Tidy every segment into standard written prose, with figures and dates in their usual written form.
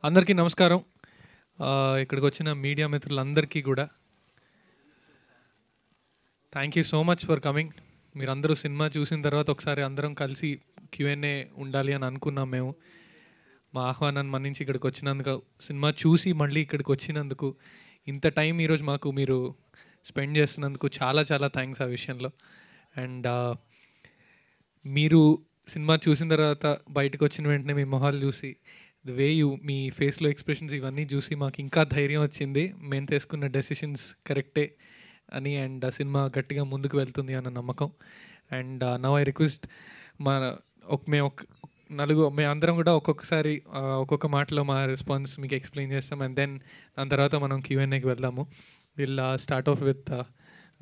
అందరికీ నమస్కారం. ఇక్కడికి వచ్చిన మీడియా మిత్రులందరికీ కూడా thank you so much for coming. మీరందరూ సినిమా చూసిన తర్వాత ఒకసారి అందరం కలిసి Q&A ఉండాలి అని అనుకున్నాం మేము. మా ఆహ్వానాన్ని మన్నించి ఇక్కడికి వచ్చినందుకు, సినిమా చూసి మళ్ళీ ఇక్కడికి వచ్చినందుకు, ఇంత టైం ఈరోజు మాకు మీరు స్పెండ్ చేస్తున్నందుకు చాలా చాలా థ్యాంక్స్ ఆ విషయంలో. అండ్ మీరు సినిమా చూసిన తర్వాత బయటకు వచ్చిన వెంటనే మీ మొహాలు చూసి, ద వే యూ, మీ ఫేస్లో ఎక్స్ప్రెషన్స్ ఇవన్నీ చూసి మాకు ఇంకా ధైర్యం వచ్చింది. మేము తీసుకున్న డెసిషన్స్ కరెక్టే అని, అండ్ ఆ సినిమా గట్టిగా ముందుకు వెళ్తుంది అన్న నమ్మకం. అండ్ నౌ ఐ రిక్వెస్ట్ మేము అందరం కూడా ఒక్కొక్కసారి ఒక్కొక్క మాటలో మా రెస్పాన్స్ మీకు ఎక్స్ప్లెయిన్ చేస్తాం. అండ్ దెన్ దాని తర్వాత మనం Q&Aకి వెళ్దాము. Will start off with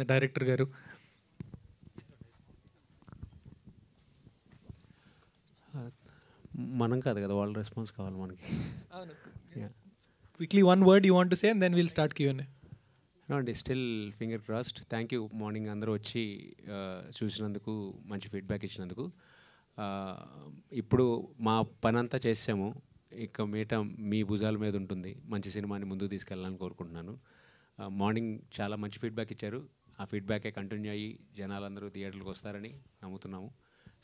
the director గారు. మనం కాదు కదా, వాళ్ళ రెస్పాన్స్ కావాలి మనకి. Quickly one word you want to say and then will start Q&A. అండి, still finger crossed. Thank you morning అందరూ వచ్చి చూసినందుకు, మంచి ఫీడ్బ్యాక్ ఇచ్చినందుకు. ఇప్పుడు మా పని అంతా చేసాము, ఇక మీట మీ భుజాల మీద ఉంటుంది. మంచి సినిమాని ముందుకు తీసుకెళ్ళాలని కోరుకుంటున్నాను. మార్నింగ్ చాలా మంచి ఫీడ్బ్యాక్ ఇచ్చారు. ఆ ఫీడ్బ్యాకే కంటిన్యూ అయ్యి జనాలందరూ థియేటర్లకు వస్తారని నమ్ముతున్నాము.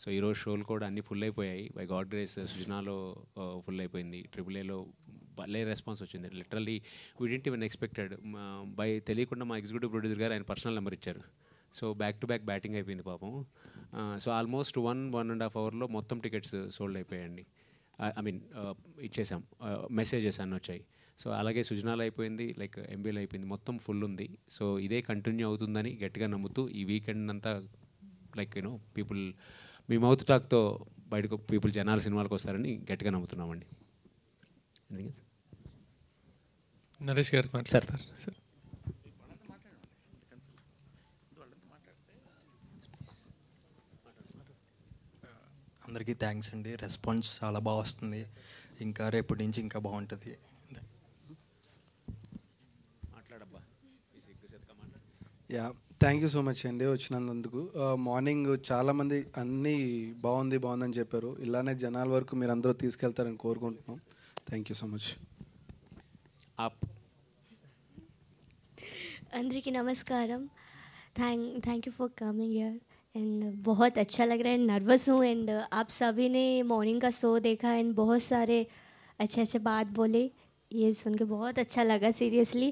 సో ఈరోజు షోలు కూడా అన్నీ ఫుల్ అయిపోయాయి. బై గాడ్ గ్రేస్ సృజనాలో ఫుల్ అయిపోయింది. AAAలో భలే రెస్పాన్స్ వచ్చింది. Literally we didn't even expected. తెలియకుండా మా ఎగ్జిక్యూటివ్ ప్రొడ్యూసర్ గారు ఆయన పర్సనల్ నెంబర్ ఇచ్చారు. So back to back batting అయిపోయింది పాపం. సో ఆల్మోస్ట్ 1.5 అవర్లో మొత్తం టికెట్స్ సోల్డ్ అయిపోయాయండి. ఐ మీన్ ఇచ్చేసాం, మెసేజెస్ అన్నీ వచ్చాయి. సో అలాగే సృజనాలు అయిపోయింది, లైక్ MBL అయిపోయింది, మొత్తం ఫుల్ ఉంది. సో ఇదే కంటిన్యూ అవుతుందని గట్టిగా నమ్ముతూ ఈ వీకెండ్ అంతా లైక్ పీపుల్ మీ మౌత్ టాక్తో బయటకు జనాలు సినిమాలకు వస్తారని గట్టిగా నమ్ముతున్నామండి. నరేష్ గారు మాట్లాడతారు. అందరికీ థ్యాంక్స్ అండి. రెస్పాన్స్ చాలా బాగా వస్తుంది. ఇంకా రేపటి నుంచి ఇంకా బాగుంటుంది. Yeah, thank you so much అండి వచ్చినందుకు. మార్నింగ్ చాలామంది అన్నీ బాగుందని చెప్పారు. ఇలానే జనాల వరకు మీరు అందరూ తీసుకెళ్తారని కోరుకుంటున్నాం. Thank you so much. अंदरिकी नमस्कारम. Thank you for coming here and बहुत अच्छा लग रहा है. नर्वस हूँ एंड आप सभी ने मॉर्निंग का शो देखा एंड बहुत सारे अच्छे बात बोले. ये सुन के बहुत अच्छा लगा सीरियसली.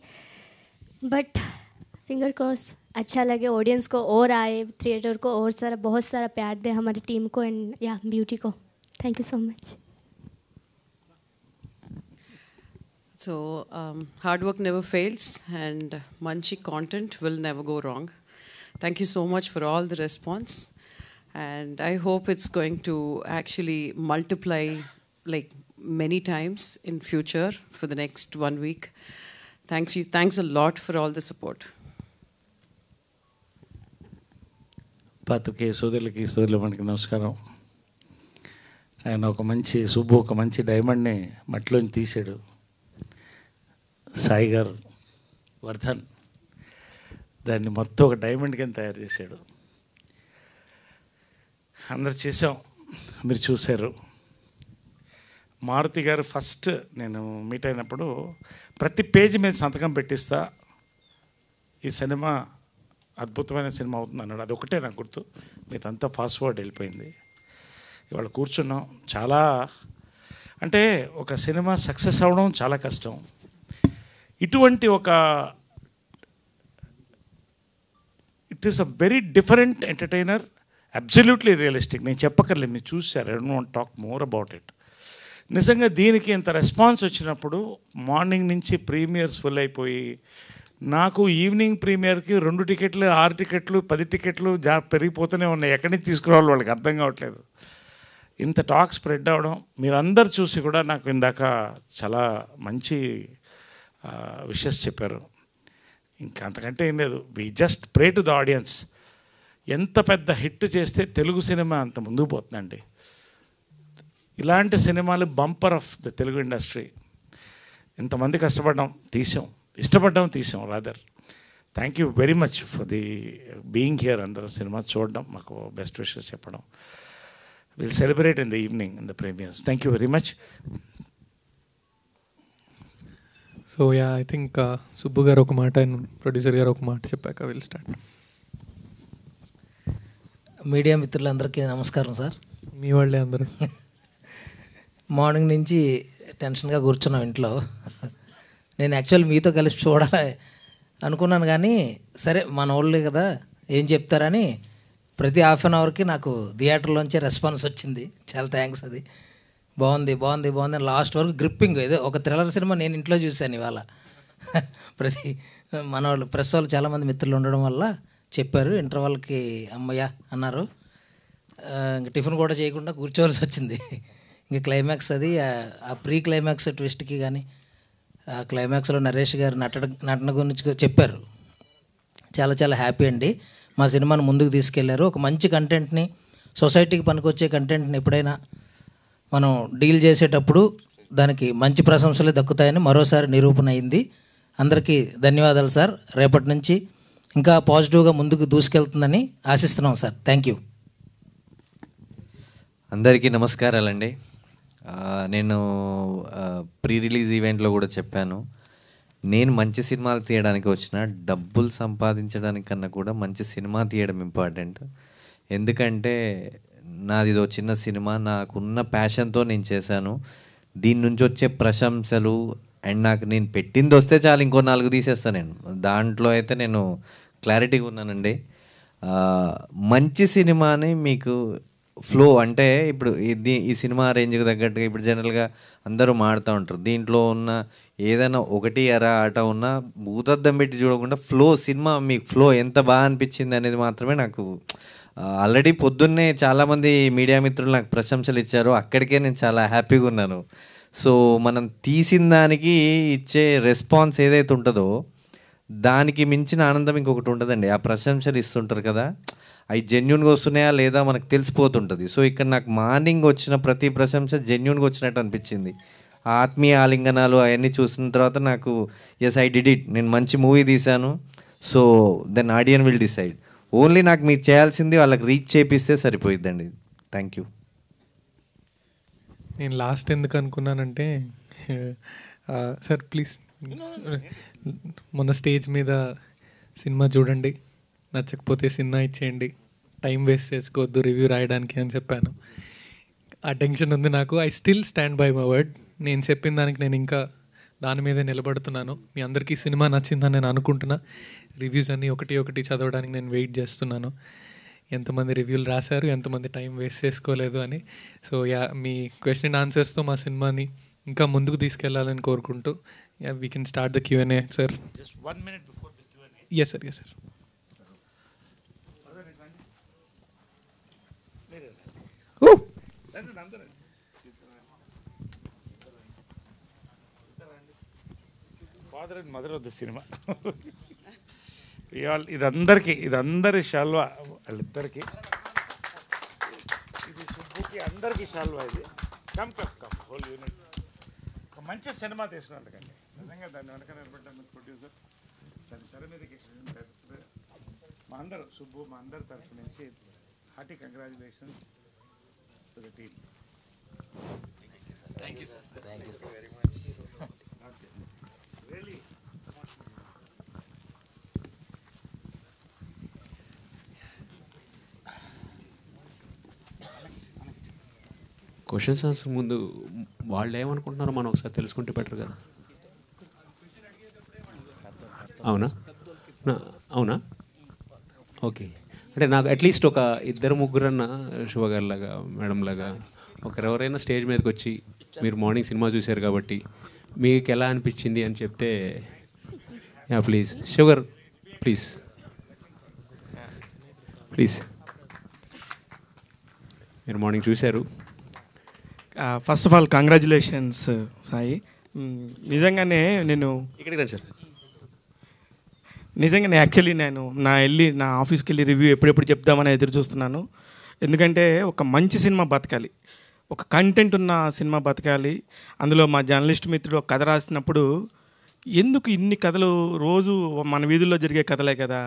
बट फिंगर क्रॉस अच्छा लगे, ऑडियंस को और आए, थिएटर को और सारा बहुत सारा प्यार दे हमारी टीम को एंड या ब्यूटी को. Thank you so much. So hard work never fails and manchi content will never go wrong. Thank you so much for all the response and I hope it's going to actually multiply like many times in future for the next 1 week. Thanks a lot for all the support. పాత్రికేయ సోదరులకి సోదరులకి నమస్కారం. ఆయన ఒక మంచి డైమండ్ని మట్టిలోంచి తీసాడు. సాయి గారు, వర్ధన్ దాన్ని మొత్తం ఒక డైమండ్ కింద తయారు చేశాడు. అందరు చేసాం, మీరు చూశారు. మారుతి గారు ఫస్ట్ నేను మీట్ అయినప్పుడు ప్రతి పేజీ మీద సంతకం పెట్టిస్తా, ఈ సినిమా అద్భుతమైన సినిమా అవుతుంది అన్నాడు. అదొకటే నాకు గుర్తు, మీదంతా ఫాస్ట్ ఫార్వర్డ్ వెళ్ళిపోయింది. ఇవాళ కూర్చున్నాం. చాలా అంటే ఒక సినిమా సక్సెస్ అవ్వడం చాలా కష్టం. ఇటువంటి it is a very different entertainer, absolutely realistic. నేను చెప్పక్కర్లేదు, మీరు చూసారు. I don't want talk more about it. నిజంగా దీనికి ఇంత రెస్పాన్స్ వచ్చినప్పుడు మార్నింగ్ నుంచి ప్రీమియర్స్ ఫుల్ అయిపోయి, నాకు ఈవినింగ్ ప్రీమియర్కి 2 టికెట్లు, 6 టికెట్లు, 10 టికెట్లు పెరిగిపోతూనే ఉన్నాయి. ఎక్కడి నుంచి తీసుకురావాలి వాళ్ళకి అర్థం కావట్లేదు. ఇంత టాక్ స్ప్రెడ్ అవ్వడం మీరందరూ చూసి కూడా నాకు ఇందాక చాలా మంచి విషెస్ చెప్పారు. ఇంకా అంతకంటే ఏం లేదు. We just pray to the audience. ఎంత పెద్ద హిట్ చేస్తే తెలుగు సినిమా అంత ముందుకు పోతుందండి. ఇలాంటి సినిమాలు bumper of the Telugu industry. ఇంతమంది ఇష్టపడ్డాం తీసాం rather. Thank you very much for the being here. అందరూ సినిమా చూడడం, మాకు బెస్ట్ విషెస్ చెప్పడం. Will celebrate in the evening in the premieres. Thank you very much. So yeah I think Subbu గారు ఒక మాట and producer గారు ఒక మాట చెప్పాక విల్ స్టార్ట్. మీడియా మిత్రులందరికీ నమస్కారం సార్. మీ వాళ్ళే అందరూ. మార్నింగ్ నుంచి టెన్షన్గా కూర్చున్నాం ఇంట్లో. నేను యాక్చువల్ మీతో కలిసి చూడాలి అనుకున్నాను, కానీ సరే మన వాళ్ళే కదా ఏం చెప్తారని ప్రతి హాఫ్ అన్ అవర్కి నాకు థియేటర్లోంచే రెస్పాన్స్ వచ్చింది. చాలా థ్యాంక్స్. అది బాగుంది బాగుంది బాగుంది అని లాస్ట్ వరకు గ్రిప్పింగ్. ఏదో ఒక థ్రిల్లర్ సినిమా నేను ఇంట్లో చూశాను ఇవాళ. ప్రతి మన వాళ్ళు ప్రెస్ వాళ్ళు చాలామంది మిత్రులు ఉండడం వల్ల చెప్పారు. ఇంటర్వల్కి అమ్మయ్య అన్నారు. ఇంక టిఫిన్ కూడా చేయకుండా కూర్చోవలసి వచ్చింది. ఇంక క్లైమాక్స్ అది ఆ ప్రీ క్లైమాక్స్ ట్విస్ట్కి కానీ ఆ క్లైమాక్స్లో నరేష్ గారు నటన గురించి చెప్పారు. చాలా చాలా హ్యాపీ అండి. మా సినిమాను ముందుకు తీసుకెళ్లారు. ఒక మంచి కంటెంట్ని, సొసైటీకి పనికొచ్చే కంటెంట్ని ఎప్పుడైనా మనం డీల్ చేసేటప్పుడు దానికి మంచి ప్రశంసలే దక్కుతాయని మరోసారి నిరూపణ అయింది. అందరికీ ధన్యవాదాలు సార్. రేపటి నుంచి ఇంకా పాజిటివ్గా ముందుకు దూసుకెళ్తుందని ఆశిస్తున్నాం సార్. Thank you. అందరికీ నమస్కారాలండి. నేను ప్రీ రిలీజ్ ఈవెంట్లో కూడా చెప్పాను, నేను మంచి సినిమాలు తీయడానికి వచ్చిన, డబ్బులు సంపాదించడానికన్నా కూడా మంచి సినిమా తీయడం ఇంపార్టెంట్. ఎందుకంటే నాది ఇదో చిన్న సినిమా, నాకున్న ప్యాషన్తో నేను చేశాను. దీని నుంచి వచ్చే ప్రశంసలు అండ్ నాకు నేను పెట్టింది వస్తే చాలు, ఇంకో 4 తీసేస్తాను నేను. దాంట్లో అయితే నేను క్లారిటీగా ఉన్నానండి. మంచి సినిమాని మీకు ఫ్లో అంటే ఇప్పుడు ఈ సినిమా రేంజ్కి తగ్గట్టుగా ఇప్పుడు జనరల్గా అందరూ మాడుతూ ఉంటారు. దీంట్లో ఉన్న ఏదైనా ఒకటి ఆట ఉన్నా భూతద్దం పెట్టి చూడకుండా ఫ్లో, సినిమా మీకు ఫ్లో ఎంత బాగా అనిపించింది అనేది మాత్రమే నాకు. ఆల్రెడీ పొద్దున్నే చాలామంది మీడియా మిత్రులు నాకు ప్రశంసలు ఇచ్చారు, అక్కడికే నేను చాలా హ్యాపీగా ఉన్నాను. సో మనం తీసిన దానికి ఇచ్చే రెస్పాన్స్ ఏదైతే ఉంటుందో దానికి మించిన ఆనందం ఇంకొకటి ఉంటుందండి. ఆ ప్రశంసలు ఇస్తుంటారు కదా, అవి జెన్యున్గా వస్తున్నాయా లేదా మనకు తెలిసిపోతుంటుంది. సో ఇక్కడ నాకు మార్నింగ్ వచ్చిన ప్రతి ప్రశంస జెన్యున్గా వచ్చినట్టు అనిపించింది. ఆత్మీయ ఆలింగనాలు అవన్నీ చూసిన తర్వాత నాకు ఎస్ ఐ డిడ్ ఇట్, నేను మంచి మూవీ తీశాను. So then audience will decide. Only నాకు మీరు చేయాల్సింది వాళ్ళకి రీచ్ చేపిస్తే సరిపోయిద్దండి. Thank you. నేను లాస్ట్ ఎందుకు అనుకున్నానంటే సార్ ప్లీజ్ మొన్న స్టేజ్ మీద సినిమా చూడండి, నచ్చకపోతే సినిమా ఇచ్చేయండి, టైం వేస్ట్ చేసుకోవద్దు రివ్యూ రాయడానికి అని చెప్పాను. ఆ టెన్షన్ ఉంది నాకు. I still stand by my word. నేను చెప్పిన దానికి నేను ఇంకా దాని మీదే నిలబడుతున్నాను. మీ అందరికీ సినిమా నచ్చిందని నేను అనుకుంటున్నా. రివ్యూస్ అన్నీ ఒకటి చదవడానికి నేను వెయిట్ చేస్తున్నాను. ఎంతమంది రివ్యూలు రాశారు, ఎంతమంది టైం వేస్ట్ చేసుకోలేదు అని. సో యా, మీ క్వశ్చన్ అండ్ ఆన్సర్స్తో మా సినిమాని ఇంకా ముందుకు తీసుకెళ్లాలని కోరుకుంటూ we can start the Q&A sir. Yes sir, yes sir. Father and mother of the cinema. ఇదందరి షాల్వా వాళ్ళిద్దరికి. ఇది సుబ్బుకి అందరికీ షాల్వా. ఇది కమ్ హోల్ యూనిట్. ఒక మంచి సినిమా తీసినందుకండి నిజంగా దాన్ని వెనక నిలబడ్డానికి ప్రొడ్యూసర్ దాని శరణికేషన్ మా అందరూ సుబ్బు మా అందరి తరఫు నుంచి hearty congratulations to the team. Thank you sir. Thank you sir very much. Really questions answer ముందు వాళ్ళు ఏమనుకుంటున్నారో మనం ఒకసారి తెలుసుకుంటే బెటర్ కదా. అవునా అవునా ఓకే. అంటే నాకు అట్లీస్ట్ ఒక 2-3 శుభగారిలాగా మేడం లాగా ఎవరైనా స్టేజ్ మీదకి వచ్చి మీరు మార్నింగ్ సినిమా చూశారు కాబట్టి మీకు ఎలా అనిపించింది అని చెప్తే. Yeah please sugar please please. మీరు మార్నింగ్ చూశారు. First of all congratulations Sai. నిజంగానే నేను ఇక్కడికి రండి సార్. నిజంగానే యాక్చువల్లీ నేను నా ఆఫీస్కి వెళ్ళి రివ్యూ ఎప్పుడెప్పుడు చెప్దామని ఎదురు చూస్తున్నాను. ఎందుకంటే ఒక మంచి సినిమా బతకాలి, ఒక కంటెంట్ ఉన్న సినిమా బతకాలి. అందులో మా జర్నలిస్ట్ మిత్రుడు ఒక కథ రాసినప్పుడు ఎందుకు ఇన్ని కథలు రోజు మన వీధుల్లో జరిగే కథలే కదా,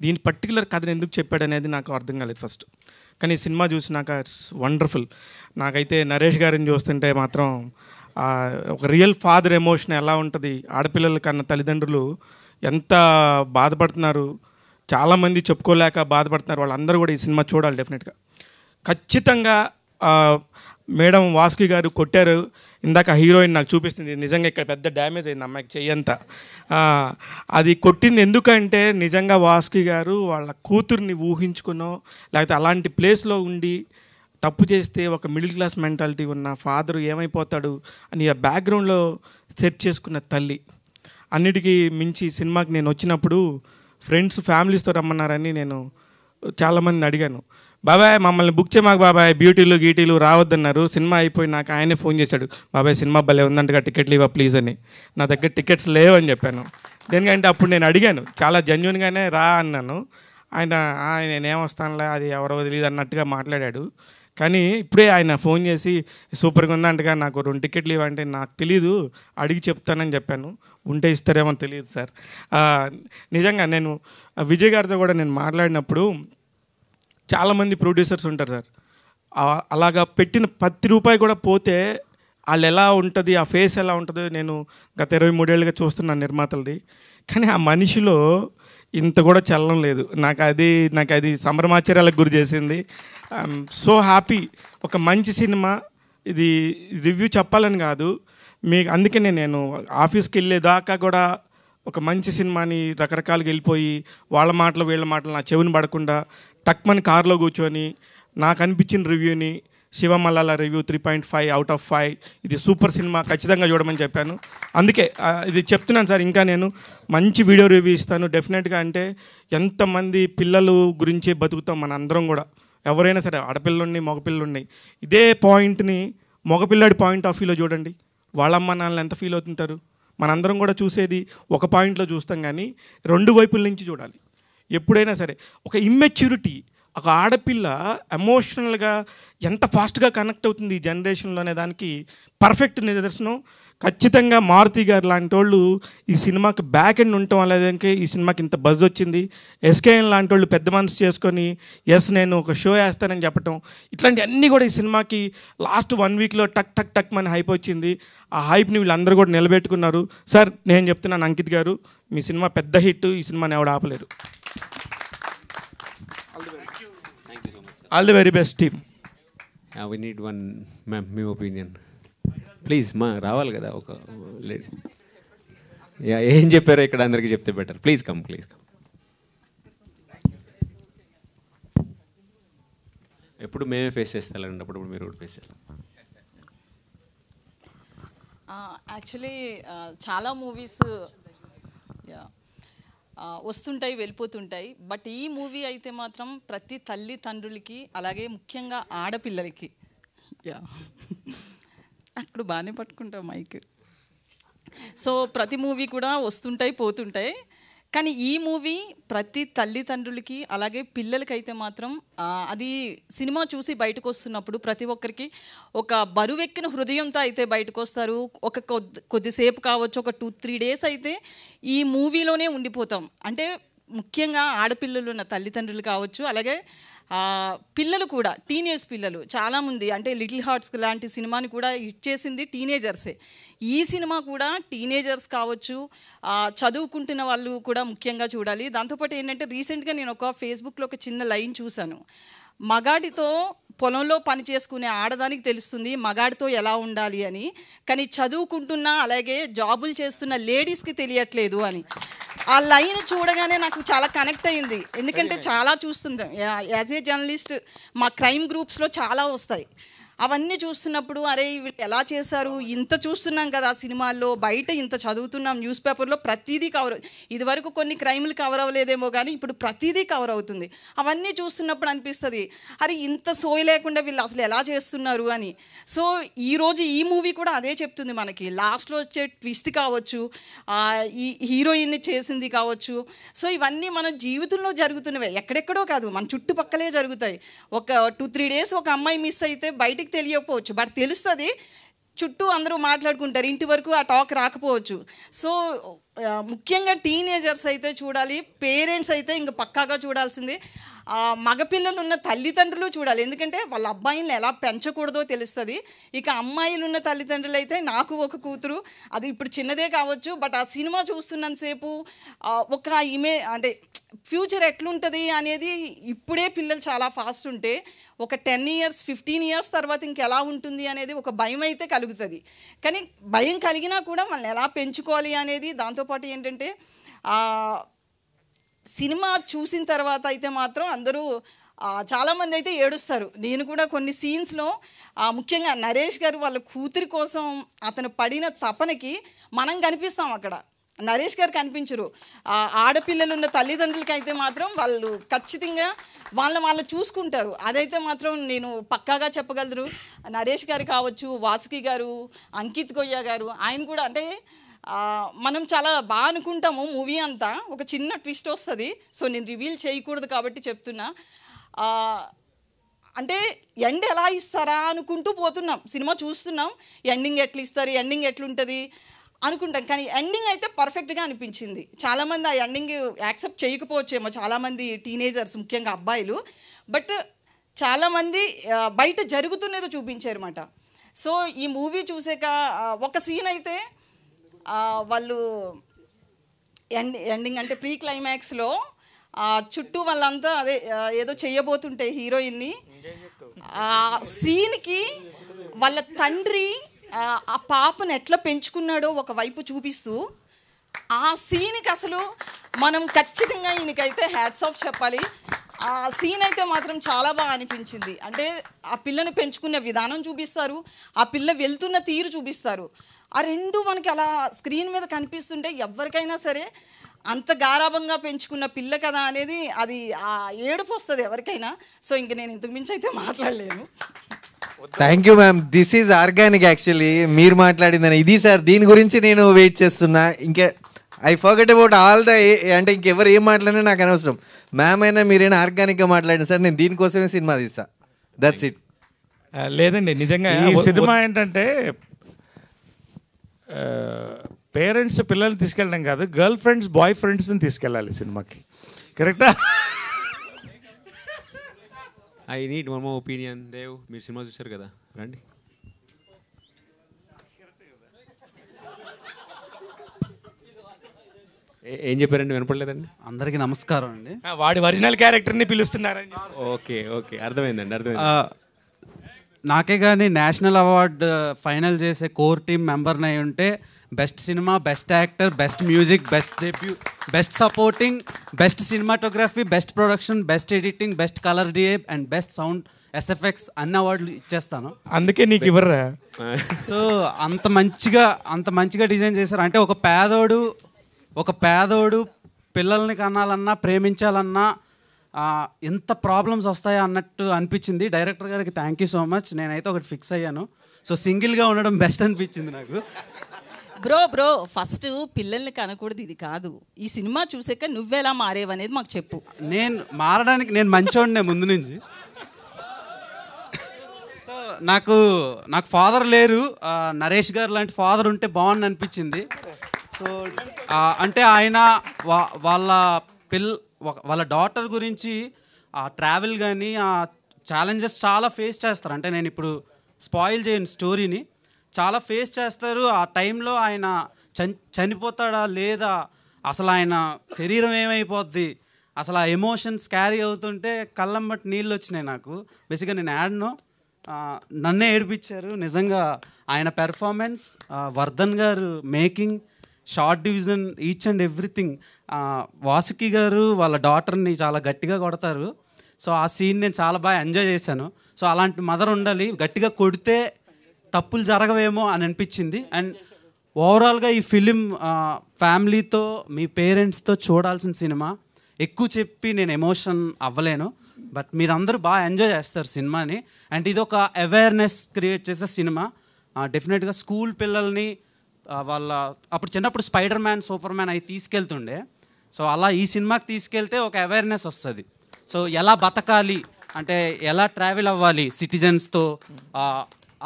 దీని పర్టికులర్ కథను ఎందుకు చెప్పాడు అనేది నాకు అర్థం కాలేదు ఫస్ట్. కానీ సినిమా చూసినాక ఇట్స్ వండర్ఫుల్. నాకైతే నరేష్ గారిని చూస్తుంటే మాత్రం ఒక రియల్ ఫాదర్ ఎమోషన్ ఎలా ఉంటుంది, ఆడపిల్లల కన్నా తల్లిదండ్రులు ఎంత బాధపడుతున్నారు, చాలామంది చెప్పుకోలేక బాధపడుతున్నారు, వాళ్ళందరూ కూడా ఈ సినిమా చూడాలి డెఫినెట్గా. ఖచ్చితంగా మేడం వాసుకి గారు కొట్టారు. ఇందాక హీరోయిన్ నాకు చూపిస్తుంది, నిజంగా ఇక్కడ పెద్ద డ్యామేజ్ అయింది అమ్మాయికి చెయ్యంతా. అది కొట్టింది ఎందుకంటే నిజంగా వాసుకి గారు వాళ్ళ కూతుర్ని ఊహించుకునో లేకపోతే అలాంటి ప్లేస్లో ఉండి తప్పు చేస్తే ఒక మిడిల్ క్లాస్ మెంటాలిటీ ఉన్న ఫాదర్ ఏమైపోతాడు అని ఆ బ్యాక్గ్రౌండ్లో సెట్ చేసుకున్న తల్లి. అన్నిటికీ మించి సినిమాకి నేను వచ్చినప్పుడు ఫ్రెండ్స్ ఫ్యామిలీస్తో రమ్మన్నారని నేను చాలామందిని అడిగాను. బాబాయ్ మమ్మల్ని బుక్ చేయమాకు బాబాయ్, బ్యూటీలు గీటీలు రావద్దన్నారు. సినిమా అయిపోయి నాకు ఆయనే ఫోన్ చేశాడు, బాబాయ్ సినిమా భలే ఉందంటగా టికెట్లు ఇవ్వ ప్లీజ్ అని. నా దగ్గర టికెట్స్ లేవని చెప్పాను. దేనికంటే అప్పుడు నేను అడిగాను, చాలా జెన్యున్గానే రా అన్నాను. ఆయన నేనేం వస్తానులే, అది ఎవరో తెలియదు అన్నట్టుగా మాట్లాడాడు. కానీ ఇప్పుడే ఆయన ఫోన్ చేసి సూపర్గా ఉందంటగా, నాకు 2 టికెట్లు ఇవ్వంటే నాకు తెలీదు, అడిగి చెప్తానని చెప్పాను. ఉంటే ఇస్తారేమో తెలియదు సార్. నిజంగా నేను విజయ్ గారితో కూడా నేను మాట్లాడినప్పుడు చాలామంది ప్రొడ్యూసర్స్ ఉంటారు సార్, అలాగా పెట్టిన 10 రూపాయలు కూడా పోతే వాళ్ళు ఎలా ఉంటుంది, ఆ ఫేస్ ఎలా ఉంటుందో నేను గత 23 ఏళ్ళుగా చూస్తున్నాను నిర్మాతలది. కానీ ఆ మనిషిలో ఇంత కూడా చలనం లేదు. నాకు అది సంభ్రమాచర్యాలకు గురి చేసింది. So happy. ఒక మంచి సినిమా. ఇది రివ్యూ చెప్పాలని కాదు మీకు, అందుకే నేను ఆఫీస్కి వెళ్ళేదాకా కూడా ఒక మంచి సినిమాని రకరకాలుగా వెళ్ళిపోయి వాళ్ళ మాటలు వీళ్ళ మాటలు నా చెవిని పడకుండా టక్మని కార్లో కూర్చొని నాకు అనిపించిన రివ్యూని శివమల్లాల రివ్యూ 3.5 out of 5, ఇది సూపర్ సినిమా, ఖచ్చితంగా చూడమని చెప్పాను. అందుకే ఇది చెప్తున్నాను సార్. ఇంకా నేను మంచి వీడియో రివ్యూ ఇస్తాను డెఫినెట్గా. అంటే ఎంతమంది పిల్లలు గురించే బతుకుతాం మన అందరం కూడా, ఎవరైనా సరే, ఆడపిల్లలు ఉన్నాయి మగపిల్లలు ఉన్నాయి. ఇదే పాయింట్ని మగపిల్లాడి పాయింట్ ఆఫ్ వ్యూలో చూడండి, వాళ్ళమ్మ నాన్నలు ఎంత ఫీల్ అవుతుంటారు. మనందరం కూడా చూసేది ఒక పాయింట్లో చూస్తాం, కానీ 2 వైపుల నుంచి చూడాలి ఎప్పుడైనా సరే. ఒక ఇమ్మెచ్యూరిటీ, ఒక ఆడపిల్ల ఎమోషనల్గా ఎంత ఫాస్ట్గా కనెక్ట్ అవుతుంది ఈ జనరేషన్లో అనే దానికి పర్ఫెక్ట్ నిదర్శనం. ఖచ్చితంగా మారుతి గారు లాంటి వాళ్ళు ఈ సినిమాకి బ్యాక్ ఎండ్ ఉండటం వల్లకే ఈ సినిమాకి ఇంత బజ్ వచ్చింది. ఎస్కేఎన్ లాంటి వాళ్ళు పెద్ద మనసు చేసుకొని నేను ఒక షో వేస్తానని చెప్పటం, ఇట్లాంటి అన్నీ కూడా ఈ సినిమాకి లాస్ట్ 1 వీక్లో టక్ టక్ టక్ అని హైప్ వచ్చింది. ఆ హైప్ని వీళ్ళందరూ కూడా నిలబెట్టుకున్నారు. సార్ నేను చెప్తున్నాను, అంకిత్ గారు మీ సినిమా పెద్ద హిట్, ఈ సినిమాని ఎవడు ఆపలేరు. All the very best team. We need one ma'am, మీ ఒపీనియన్ ప్లీజ్. మా రావాలి కదా ఒక ఏం చెప్పారో ఇక్కడ అందరికీ చెప్తే బెటర్. Please come. ఎప్పుడు మేమే ఫేస్ చేస్తానండి, అప్పుడు మీరు కూడా ఫేస్ చేయాలి. యాక్చువల్లీ చాలా మూవీస్ వస్తుంటాయి వెళ్ళిపోతుంటాయి, బట్ ఈ మూవీ అయితే మాత్రం ప్రతి తల్లిదండ్రులకి, అలాగే ముఖ్యంగా ఆడపిల్లలకి, అక్కడ బాగానే పట్టుకుంటాం మైక్. సో ప్రతి మూవీ కూడా వస్తుంటాయి పోతుంటాయి, కానీ ఈ మూవీ ప్రతి తల్లిదండ్రులకి అలాగే పిల్లలకైతే మాత్రం అది సినిమా చూసి బయటకు వస్తున్నప్పుడు ప్రతి ఒక్కరికి ఒక బరువెక్కిన హృదయంతో అయితే బయటకు వస్తారు. ఒక కొద్దిసేపు కావచ్చు, ఒక 2-3 డేస్ అయితే ఈ మూవీలోనే ఉండిపోతాం. అంటే ముఖ్యంగా ఆడపిల్లలు ఉన్న తల్లిదండ్రులు కావచ్చు, అలాగే పిల్లలు కూడా, టీనేజ్ పిల్లలు చాలామంది, అంటే లిటిల్ హార్ట్స్ లాంటి సినిమాని కూడా హిట్ చేసింది టీనేజర్సే. ఈ సినిమా కూడా టీనేజర్స్ కావచ్చు, చదువుకుంటున్న వాళ్ళు కూడా ముఖ్యంగా చూడాలి. దాంతోపాటు ఏంటంటే రీసెంట్గా నేను ఒక ఫేస్బుక్లో ఒక చిన్న లైన్ చూశాను. మగాడితో పొలంలో పని చేసుకునే ఆడదానికి తెలుస్తుంది మగాడితో ఎలా ఉండాలి అని, కానీ చదువుకుంటున్న అలాగే జాబులు చేస్తున్న లేడీస్కి తెలియట్లేదు అని. ఆ లైన్ చూడగానే నాకు చాలా కనెక్ట్ అయింది. ఎందుకంటే చాలా చూస్తుంటాం యాజ్ ఏ జర్నలిస్ట్, మా క్రైమ్ గ్రూప్స్లో చాలా వస్తాయి. అవన్నీ చూస్తున్నప్పుడు అరే వీళ్ళు ఎలా చేశారు, ఇంత చూస్తున్నాం కదా సినిమాల్లో, బయట ఇంత చదువుతున్నాం, న్యూస్ పేపర్లో ప్రతిదీ కవర్, ఇదివరకు కొన్ని క్రైమ్లు కవర్ అవ్వలేదేమో కానీ ఇప్పుడు ప్రతిదీ కవర్ అవుతుంది. అవన్నీ చూస్తున్నప్పుడు అనిపిస్తుంది అరే ఇంత సోయి లేకుండా వీళ్ళు అసలు ఎలా చేస్తున్నారు అని. సో ఈరోజు ఈ మూవీ కూడా అదే చెప్తుంది మనకి. లాస్ట్లో వచ్చే ట్విస్ట్ కావచ్చు, ఈ హీరోయిన్ని చేసింది కావచ్చు, సో ఇవన్నీ మన జీవితంలో జరుగుతున్నవే, ఎక్కడెక్కడో కాదు మన చుట్టుపక్కలే జరుగుతాయి. ఒక 2-3 డేస్ ఒక అమ్మాయి మిస్ అయితే బయటికి తెలియకపోవచ్చు, బట్ తెలుస్తుంది, చుట్టూ అందరూ మాట్లాడుకుంటారు, ఇంటి వరకు ఆ టాక్ రాకపోవచ్చు. సో ముఖ్యంగా టీనేజర్స్ అయితే చూడాలి, పేరెంట్స్ అయితే ఇంక పక్కాగా చూడాల్సిందే. మగపిల్లలు ఉన్న తల్లిదండ్రులు చూడాలి, ఎందుకంటే వాళ్ళ అబ్బాయిలను ఎలా పెంచకూడదో తెలుస్తుంది. ఇక అమ్మాయిలు ఉన్న తల్లిదండ్రులు అయితే, నాకు ఒక కూతురు, అది ఇప్పుడు చిన్నదే కావచ్చు, బట్ ఆ సినిమా చూస్తున్నంతసేపు ఒక అంటే ఫ్యూచర్ ఎట్లుంటుంది అనేది ఇప్పుడే పిల్లలు చాలా ఫాస్ట్ ఉంటే ఒక 10 years 15 years తర్వాత ఇంకెలా ఉంటుంది అనేది ఒక భయం అయితే కలుగుతుంది. కానీ భయం కలిగినా కూడా వాళ్ళని ఎలా పెంచుకోవాలి అనేది, దాంతోపాటు ఏంటంటే సినిమా చూసిన తర్వాత అయితే మాత్రం అందరూ చాలామంది అయితే ఏడుస్తారు. నేను కూడా కొన్ని సీన్స్లో ముఖ్యంగా నరేష్ గారు వాళ్ళ కూతురి కోసం అతను పడిన తపనకి మనం కనిపిస్తాం అక్కడ, నరేష్ గారు కనిపించరు. ఆడపిల్లలు ఉన్న తల్లిదండ్రులకి అయితే మాత్రం వాళ్ళు ఖచ్చితంగా వాళ్ళు చూసుకుంటారు. అదైతే మాత్రం నేను పక్కాగా చెప్పగలరు. నరేష్ గారు కావచ్చు, వాసుకి గారు, అంకిత్ గొయ్య గారు, ఆయన కూడా అంటే మనం చాలా బాగా అనుకుంటాము మూవీ అంతా, ఒక చిన్న ట్విస్ట్ వస్తుంది. సో నేను రివీల్ చేయకూడదు కాబట్టి చెప్తున్నా. అంటే ఎండ్ ఎలా ఇస్తారా అనుకుంటూ పోతున్నాం, సినిమా చూస్తున్నాం, ఎండింగ్ ఎట్లా ఇస్తారు, ఎండింగ్ ఎట్లుంటుంది అనుకుంటాం. కానీ ఎండింగ్ అయితే పర్ఫెక్ట్గా అనిపించింది. చాలామంది ఆ ఎండింగ్ యాక్సెప్ట్ చేయకపోవచ్చేమో, చాలామంది టీనేజర్స్ ముఖ్యంగా అబ్బాయిలు, బట్ చాలామంది బయట జరుగుతున్నదో చూపించారు అన్నమాట. సో ఈ మూవీ చూసాక ఒక సీన్ అయితే వాళ్ళు ఎండింగ్ అంటే ప్రీ క్లైమాక్స్లో చుట్టూ వాళ్ళంతా అదే ఏదో చెయ్యబోతుంటే హీరోయిన్ని, ఆ సీన్కి వాళ్ళ తండ్రి ఆ పాపను ఎట్లా పెంచుకున్నాడో ఒకవైపు చూపిస్తూ, ఆ సీన్కి అసలు మనం ఖచ్చితంగా ఈయనకైతే హ్యాట్స్ ఆఫ్ చెప్పాలి. ఆ సీన్ అయితే మాత్రం చాలా బాగా అనిపించింది. అంటే ఆ పిల్లని పెంచుకునే విధానం చూపిస్తారు, ఆ పిల్ల వెళ్తున్న తీరు చూపిస్తారు. ఆ రెండు మనకి అలా స్క్రీన్ మీద కనిపిస్తుంటే ఎవరికైనా సరే అంత గారాభంగా పెంచుకున్న పిల్ల కదా అనేది అది ఆ ఏడుపు వస్తుంది ఎవరికైనా. సో ఇంక నేను ఇంతకు మించి అయితే మాట్లాడలేను. Thank you ma'am. This is organic actually. మీరు మాట్లాడిందని ఇది సార్, దీని గురించి నేను వెయిట్ చేస్తున్నా. ఇంకా I forget about all the, అంటే ఇంకెవరు ఏం మాట్లాడినా నాకు అనవసరం. మ్యామ్ అయినా మీరైనా ఆర్గానిక్గా మాట్లాడిన సార్, నేను దీనికోసమే సినిమా తీస్తా. That's it. లేదండి, నిజంగా ఈ సినిమా ఏంటంటే పేరెంట్స్ పిల్లల్ని తీసుకెళ్ళడం కాదు, గర్ల్ ఫ్రెండ్స్ బాయ్ ఫ్రెండ్స్ని తీసుకెళ్ళాలి సినిమాకి. కరెక్టా? I need one more opinion. Dev, మీరు సినిమా చూశారు కదా, రండి. ఏం చెప్పారండి, వినపడలేదండి? అందరికీ నమస్కారం అండి. వాడి ఒరిజినల్ క్యారెక్టర్ని పిలుస్తున్నారని. ఓకే ఓకే, అర్థమైందండి, అర్థమైంది. నాకే కానీ నేషనల్ అవార్డు ఫైనల్ చేసే కోర్ టీమ్ మెంబర్ని అయి ఉంటే best cinema, best actor, best music, best debut, best supporting, best cinematography, best production, best editing, best colour డిఏబ్ అండ్ బెస్ట్ సౌండ్ ఎస్ఎఫ్ఎక్స్ అన్ని అవార్డులు ఇచ్చేస్తాను. అందుకే నీకు ఇవ్వరా? సో అంత మంచిగా డిజైన్ చేశారు. అంటే ఒక పేదోడు పిల్లల్ని కనాలన్నా, ప్రేమించాలన్నా ఎంత ప్రాబ్లమ్స్ వస్తాయో అన్నట్టు అనిపించింది. డైరెక్టర్ గారికి థ్యాంక్ యూ సో మచ్. నేనైతే ఒకటి ఫిక్స్ అయ్యాను. సో సింగిల్గా ఉండడం బెస్ట్ అనిపించింది నాకు. బ్రో ఫస్ట్ పిల్లల్ని కనకూడదు, ఇది కాదు. ఈ సినిమా చూసాక నువ్వెలా మారేవనేది మాకు చెప్పు. నేను మారడానికి నేను మంచోడినే ముందు నుంచి. సో నాకు ఫాదర్ లేరు, నరేష్ గారు లాంటి ఫాదర్ ఉంటే బాగుంది అనిపించింది. సో అంటే ఆయన వాళ్ళ డాటర్ గురించి ఆ ట్రావెల్ కానీ ఆ ఛాలెంజెస్ చాలా ఫేస్ చేస్తారు. అంటే నేను ఇప్పుడు స్పాయిల్ చేయను స్టోరీని, చాలా ఫేస్ చేస్తారు. ఆ టైంలో ఆయన చనిపోతాడా లేదా, అసలు ఆయన శరీరం ఏమైపోద్ది, అసలు ఆ ఎమోషన్స్ క్యారీ అవుతుంటే కళ్ళమ్మటి నీళ్ళు వచ్చినాయి నాకు. బేసిక్గా నేను యాడ్ను నన్నే ఏడిపించారు నిజంగా. ఆయన పెర్ఫార్మెన్స్, వర్ధన్ గారు making, short division, each and everything. Vasuki గారు వాళ్ళ డాటర్ని చాలా గట్టిగా కొడతారు. సో ఆ సీన్ నేను చాలా బాగా ఎంజాయ్ చేశాను. సో అలాంటి మదర్ ఉండాలి, గట్టిగా కొడితే తప్పులు జరగవేమో అని అనిపించింది. అండ్ ఓవరాల్గా ఈ ఫిలిం ఫ్యామిలీతో, మీ పేరెంట్స్తో చూడాల్సిన సినిమా. ఎక్కువ చెప్పి నేను ఎమోషన్ అవ్వలేను, బట్ మీరందరూ బాగా ఎంజాయ్ చేస్తారు సినిమాని. అండ్ ఇది ఒక అవేర్నెస్ క్రియేట్ చేసే సినిమా. డెఫినెట్గా స్కూల్ పిల్లల్ని వాళ్ళ అప్పుడు చిన్నప్పుడు స్పైడర్ మ్యాన్, సూపర్ మ్యాన్ అవి తీసుకెళ్తుండే. సో అలా ఈ సినిమాకి తీసుకెళ్తే ఒక అవేర్నెస్ వస్తుంది. సో ఎలా బతకాలి అంటే, ఎలా ట్రావెల్ అవ్వాలి సిటిజన్స్తో,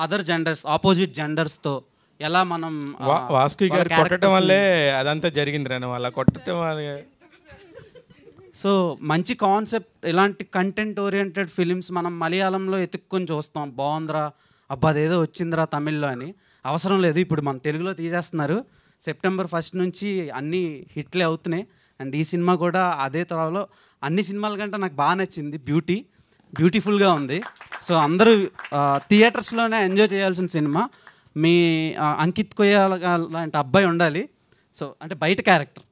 అదర్ జెండర్స్, ఆపోజిట్ జెండర్స్తో ఎలా మనం. వాసుకి గారు కొట్టడం వల్లే అదంతా జరిగింది రా, వాళ్ళ కొట్టడం వల్ల. సో మంచి కాన్సెప్ట్, ఇలాంటి కంటెంట్ ఓరియంటెడ్ ఫిలిమ్స్ మనం మలయాళంలో ఎత్తుక్కొని చూస్తాం. బాగుందిరా, అబ్బా అదేదో వచ్చిందిరా తమిళ్లో అని. అవసరం లేదు, ఇప్పుడు మన తెలుగులో తీసేస్తున్నారు. సెప్టెంబర్ 1 నుంచి అన్నీ హిట్లే అవుతున్నాయి. అండ్ ఈ సినిమా కూడా అదే త్వరలో. అన్ని సినిమాల కంటే నాకు బాగా నచ్చింది బ్యూటిఫుల్గా ఉంది. సో అందరూ థియేటర్స్లోనే ఎంజాయ్ చేయాల్సిన సినిమా. మీ అంకిత్ కొయ్యాల లాంటి అబ్బాయి ఉండాలి. సో అంటే బయట క్యారెక్టర్,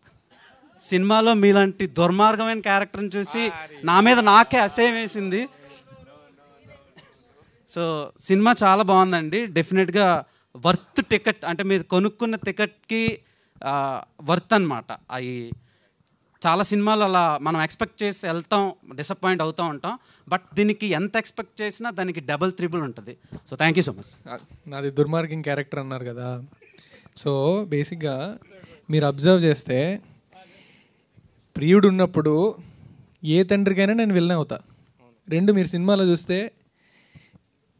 సినిమాలో మీలాంటి దుర్మార్గమైన క్యారెక్టర్ని చూసి నా మీద నాకే అసహ్యం వేసింది. సో సినిమా చాలా బాగుందండి. డెఫినెట్గా వర్త్ టికెట్, అంటే మీరు కొనుక్కున్న టికెట్కి వర్త్ అనమాట. అవి చాలా సినిమాలు అలా మనం ఎక్స్పెక్ట్ చేసి వెళ్తాం, డిసప్పాయింట్ అవుతూ ఉంటాం. బట్ దీనికి ఎంత ఎక్స్పెక్ట్ చేసినా దానికి డబుల్ త్రిబుల్ ఉంటుంది. So thank you so much. నాది దుర్మార్గం క్యారెక్టర్ అన్నారు కదా. సో బేసిక్గా మీరు అబ్జర్వ్ చేస్తే ప్రియుడు ఉన్నప్పుడు ఏ తండ్రికైనా నేను విలన్ అవుతా. రెండు మీరు సినిమాలో చూస్తే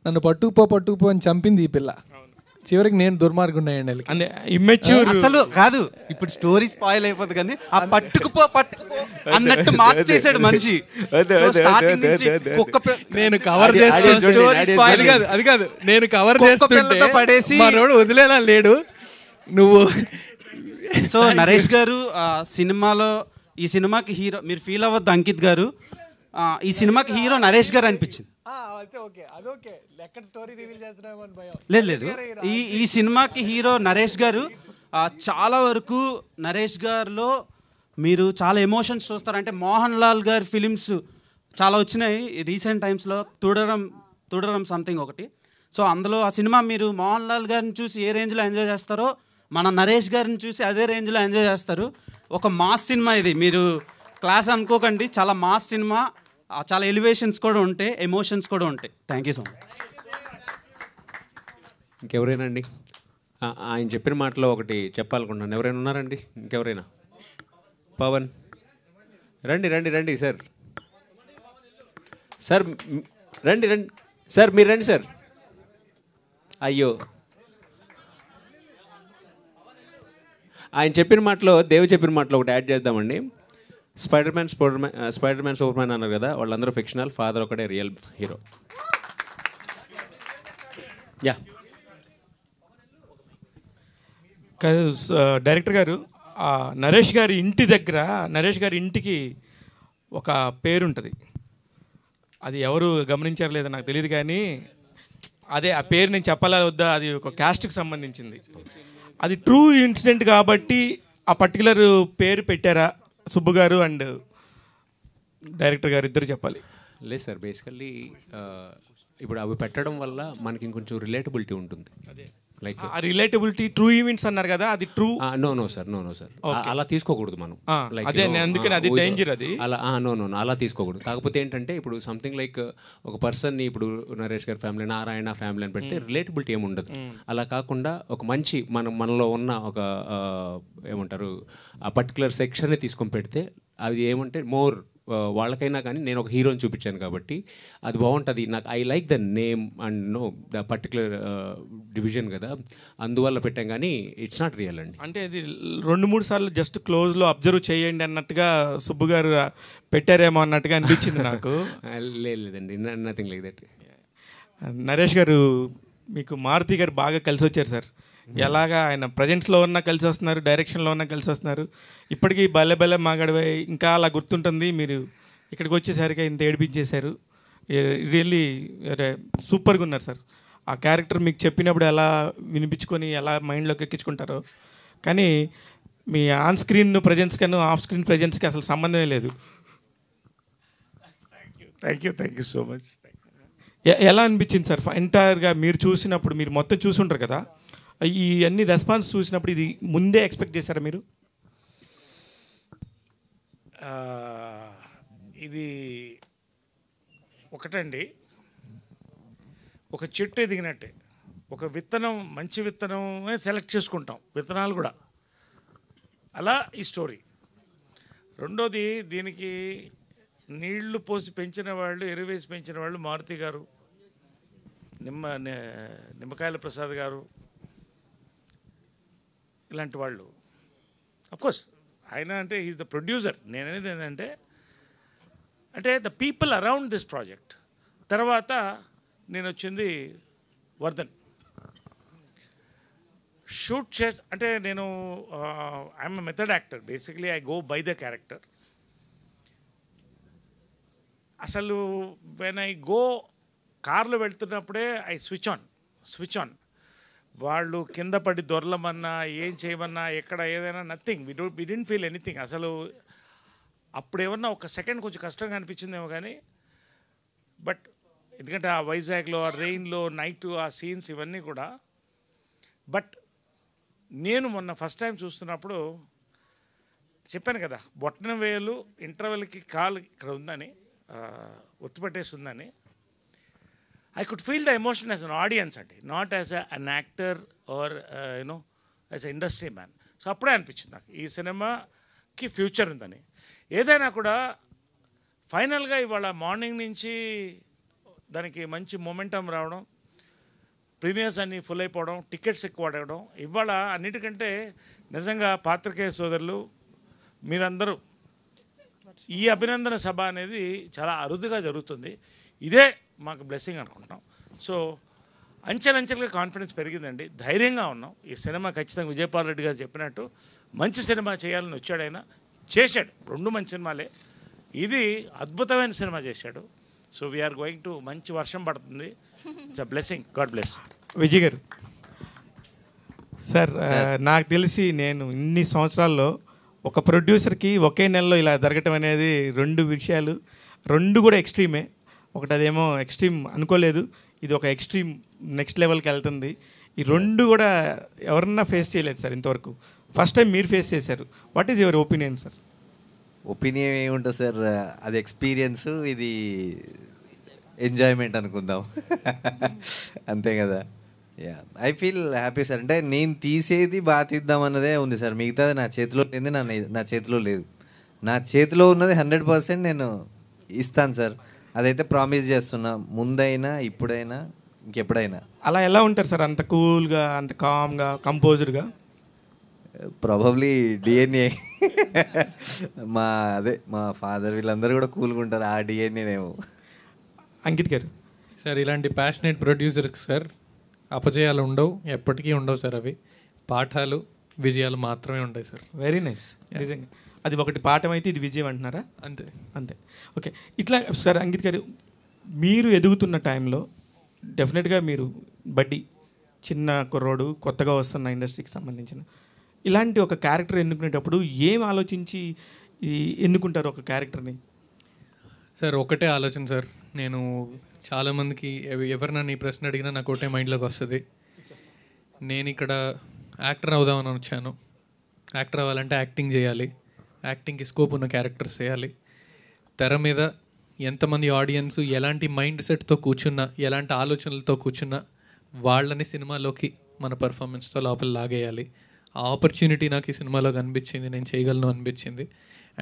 నన్ను పట్టుకుపో అని చంపింది ఈ పిల్ల, చివరికి నేను దుర్మార్గుండేయండి. అసలు కాదు, ఇప్పుడు స్టోరీ స్పాయిల్ అయిపోతుంది కానీ ఆ పట్టుకుపో అన్నట్టు మార్క్ చేశాడు మనిషి. నేను కవర్ అది కాదు నేను కవర్ చేస్తుంటే పడేసి మనోడు వదిలేలా లేడు నువ్వు. సో నరేష్ గారు సినిమాలో, ఈ సినిమాకి హీరో మీరు ఫీల్ అవ్వద్దు అంకిత్ గారు, ఈ సినిమాకి హీరో నరేష్ గారు అనిపించింది. లేదు ఈ సినిమాకి హీరో నరేష్ గారు. చాలా వరకు నరేష్ గారిలో మీరు చాలా ఎమోషన్స్ చూస్తారు. అంటే మోహన్ లాల్ గారి ఫిలిమ్స్ చాలా వచ్చినాయి రీసెంట్ టైమ్స్లో, తుడరం సంథింగ్ ఒకటి. సో అందులో ఆ సినిమా మీరు మోహన్ లాల్ గారిని చూసి ఏ రేంజ్లో ఎంజాయ్ చేస్తారో మన నరేష్ గారిని చూసి అదే రేంజ్లో ఎంజాయ్ చేస్తారు. ఒక మాస్ సినిమా ఇది, మీరు క్లాస్ అనుకోకండి, చాలా మాస్ సినిమా. చాలా ఎలివేషన్స్ కూడా ఉంటాయి, ఎమోషన్స్ కూడా ఉంటాయి. Thank you so much. ఇంకెవరైనా అండి? ఆయన చెప్పిన మాటలో ఒకటి చెప్పాలనుకుంటున్నాను. ఎవరైనా ఉన్నారండి? ఇంకెవరైనా? పవన్ రండి సార్. రండి సార్, మీరు రండి సార్. అయ్యో, ఆయన చెప్పిన మాటలో, దేవ్ చెప్పిన మాటలో ఒకటి యాడ్ చేద్దామండి. స్పైడర్ మ్యాన్ సూపర్ మ్యాన్ అన్నారు కదా, వాళ్ళందరూ ఫిక్షనల్, ఫాదర్ ఒకటే రియల్ హీరో. యా డైరెక్టర్ గారు, నరేష్ గారి ఇంటి దగ్గర, నరేష్ గారి ఇంటికి ఒక పేరు ఉంటుంది. అది ఎవరు గమనించారు లేదో నాకు తెలియదు, కానీ అదే ఆ పేరు నేను చెప్పాలా వద్దా, అది ఒక క్యాస్ట్కి సంబంధించింది. అది ట్రూ ఇన్సిడెంట్ కాబట్టి ఆ పర్టికులర్ పేరు పెట్టారా సుబ్బు గారు అండ్ డైరెక్టర్ గారు ఇద్దరు చెప్పాలి. లేదు సార్, బేసికల్లీ ఇప్పుడు అవి పెట్టడం వల్ల మనకి ఇంకొంచెం రిలేటబిలిటీ ఉంటుంది. లైక్ రిలేటబిలిటీ ట్రూ ఈవెంట్స్ అన్నారు కదా, అది ట్రూ? నో సార్ అలా తీసుకోకూడదు మనం. అదే అందుకని అది డేంజర్. అది అలా అలా తీసుకోకూడదు. కాకపోతే ఏంటంటే ఇప్పుడు సంథింగ్ లైక్ ఒక పర్సన్ని, ఇప్పుడు నరేష్ గారి ఫ్యామిలీ, నారాయణ ఫ్యామిలీ అని పెడితే రిలేటబిలిటీ ఏమి ఉండదు. అలా కాకుండా ఒక మంచి మనలో ఉన్న ఒక ఏమంటారు ఆ పర్టికులర్ సెక్షన్ని తీసుకొని పెడితే అది ఏమంటే మోర్ వాళ్ళకైనా కానీ నేను ఒక హీరోని చూపించాను కాబట్టి అది బాగుంటుంది. నాకు I like the name and know the particular division కదా, అందువల్ల పెట్టాం. కానీ ఇట్స్ నాట్ రియల్ అండి. అంటే ఇది 2-3 సార్లు జస్ట్ క్లోజ్లో అబ్జర్వ్ చేయండి అన్నట్టుగా సుబ్బు గారు పెట్టారేమో అన్నట్టుగా అనిపించింది నాకు. లేదండి, నథింగ్ లైక్ దట్. నరేష్ గారు, మీకు మారుతి గారు బాగా కలిసి వచ్చారు సార్. ఎలాగా ఆయన ప్రజెంట్స్లో ఉన్నా కలిసి వస్తున్నారు, డైరెక్షన్లో ఉన్నా కలిసి వస్తున్నారు. ఇప్పటికీ బల్లె మాగడవై ఇంకా అలా గుర్తుంటుంది. మీరు ఇక్కడికి వచ్చేసరికి ఇంత ఏడిపించేశారు. రియల్లీ సూపర్గా ఉన్నారు సార్. ఆ క్యారెక్టర్ మీకు చెప్పినప్పుడు ఎలా వినిపించుకొని ఎలా మైండ్లోకి ఎక్కించుకుంటారో, కానీ మీ ఆన్ స్క్రీన్ ప్రజెన్స్ కన్నా ఆఫ్ స్క్రీన్ ప్రజెన్స్కి అసలు సంబంధమే లేదు. Thank you so much. ఎలా అనిపించింది సార్ ఎంటైర్గా మీరు చూసినప్పుడు? మీరు మొత్తం చూసుంటారు కదా, ఈ అన్ని రెస్పాన్స్ చూసినప్పుడు ఇది ముందే ఎక్స్పెక్ట్ చేశారా మీరు? ఇది ఒకటండి, ఒక చెట్టు ఎదిగినట్టే. ఒక విత్తనం, మంచి విత్తనమే సెలెక్ట్ చేసుకుంటాం, విత్తనాలు కూడా అలా ఈ స్టోరీ. రెండోది, దీనికి నీళ్లు పోసి పెంచిన వాళ్ళు, ఎరువేసి పెంచిన వాళ్ళు మారుతి గారు, నిమ్మకాయల ప్రసాద్ గారు, ఇలాంటి వాళ్ళు. అఫ్కోర్స్ ఆయన అంటే ఈజ్ ద ప్రొడ్యూసర్. నేననేది ఏంటంటే అంటే the people around this project. తర్వాత నేను వచ్చింది వర్ధన్. షూట్ అంటే నేను I'm a method actor. Basically I go by the character. అసలు వెన్ ఐ గో కార్లో వెళ్తున్నప్పుడే ఐ స్విచ్ ఆన్. వాళ్ళు కింద పడి దొరలమన్నా ఏం చేయమన్నా ఎక్కడ ఏదైనా nothing. We don't feel anything. అసలు అప్పుడు ఏమన్నా ఒక సెకండ్ కొంచెం కష్టంగా అనిపించిందేమో కానీ, బట్ ఎందుకంటే ఆ వైజాగ్లో ఆ రెయిన్లో నైట్ ఆ సీన్స్ ఇవన్నీ కూడా. బట్ నేను మొన్న ఫస్ట్ టైం చూస్తున్నప్పుడు చెప్పాను కదా, బొట్టన వేలు ఇంటర్వెల్కి కాలు ఇక్కడ ఉందని, ఒత్తిపెట్టేస్తుందని. I could feel the emotion as an audience అండి, not as an actor are you know as a industry man. So అప్పుడే అనిపించింది నాకు ఈ సినిమాకి ఫ్యూచర్ ఉందని. ఏదైనా కూడా ఫైనల్గా ఇవాళ మార్నింగ్ నుంచి దానికి మంచి మొమెంటం రావడం, ప్రీమియర్స్ అన్నీ ఫుల్ అయిపోవడం, టికెట్స్ ఎక్కువ అడగడం, ఇవాళ అన్నిటికంటే నిజంగా పాత్రికేయ సోదరులు మీరందరూ ఈ అభినందన సభ అనేది చాలా అరుదుగా జరుగుతుంది. ఇదే మాకు బ్లెస్సింగ్ అనుకుంటున్నాం. సో అంచెలంచెలుగా కాన్ఫిడెన్స్ పెరిగిందండి, ధైర్యంగా ఉన్నాం. ఈ సినిమా ఖచ్చితంగా విజయపాల్ రెడ్డి గారు చెప్పినట్టు మంచి సినిమా చేయాలని వచ్చాడు, ఆయన చేశాడు. 2 మంచి సినిమాలే, ఇది అద్భుతమైన సినిమా చేశాడు. సో వీఆర్ గోయింగ్ టు, మంచి వర్షం పడుతుంది. It's a blessing. God bless. Vijay గారు సార్, నాకు తెలిసి నేను ఇన్ని సంవత్సరాల్లో ఒక ప్రొడ్యూసర్కి ఒకే నెలలో ఇలా జరగటం అనేది 2 విషయాలు, 2 కూడా ఎక్స్ట్రీమే. ఒకటి అదేమో ఎక్స్ట్రీమ్ అనుకోలేదు, ఇది ఒక ఎక్స్ట్రీమ్ నెక్స్ట్ లెవెల్కి వెళ్తుంది. ఈ 2 కూడా ఎవరన్నా ఫేస్ చేయలేదు సార్ ఇంతవరకు. ఫస్ట్ టైం మీరు ఫేస్ చేశారు. What is your opinion sir? Opinion ఏముంటుంది సార్, అది ఎక్స్పీరియన్స్, ఇది ఎంజాయ్మెంట్ అనుకుందాం. అంతే కదా. Yeah, I feel happy sir. అంటే నేను తీసేది బాగా తీద్దాం అన్నదే ఉంది సార్, మిగతాది నా చేతిలో లేని నా చేతిలో లేదు. నా చేతిలో ఉన్నది 100% నేను ఇస్తాను సార్. అదైతే ప్రామిస్ చేస్తున్నా, ముందైనా ఇప్పుడైనా ఇంకెప్పుడైనా. అలా ఎలా ఉంటారు సార్, అంత కూల్గా, అంత కామ్గా, కంపోజ్డ్గా? Probably DNA. మా ఫాదర్ వీళ్ళందరూ కూడా కూల్గా ఉంటారు, ఆ డిఎన్ఏనేమో. అంకిత్ గారు సార్, ఇలాంటి ప్యాషనేట్ ప్రొడ్యూసర్స్ సార్ అపజయాలు ఉండవు, ఎప్పటికీ ఉండవు సార్. అవి పాఠాలు, విజయాలు మాత్రమే ఉంటాయి సార్. Very nice. నిజంగా అది ఒకటి పాఠం అయితే ఇది విజయం అంటున్నారా? అంతే అంతే. ఓకే, ఇట్లా సార్ అంకిత్ గారు, మీరు ఎదుగుతున్న టైంలో డెఫినెట్గా మీరు బడ్డీ, చిన్న కుర్రోడు, కొత్తగా వస్తున్న ఇండస్ట్రీకి సంబంధించిన ఇలాంటి ఒక క్యారెక్టర్ ఎన్నుకునేటప్పుడు ఏం ఆలోచించి ఎన్నుకుంటారు ఒక క్యారెక్టర్ని? సార్ ఒకటే ఆలోచన సార్. నేను చాలామందికి ఎవరు నన్ను ఈ ప్రశ్న అడిగినా నాకు ఒకటే మైండ్లోకి వస్తుంది. నేను ఇక్కడ యాక్టర్ అవుదామని వచ్చాను. యాక్టర్ అవ్వాలంటే యాక్టింగ్ చేయాలి, యాక్టింగ్కి స్కోప్ ఉన్న క్యారెక్టర్స్ చేయాలి. తెర మీద ఎంతమంది ఆడియన్స్ ఎలాంటి మైండ్ సెట్తో కూర్చున్నా, ఎలాంటి ఆలోచనలతో కూర్చున్నా వాళ్ళని సినిమాలోకి మన పర్ఫార్మెన్స్తో లోపల లాగేయాలి. ఆ ఆపర్చునిటీ నాకు ఈ సినిమాలో కనిపించింది, నేను చేయగలను అనిపించింది.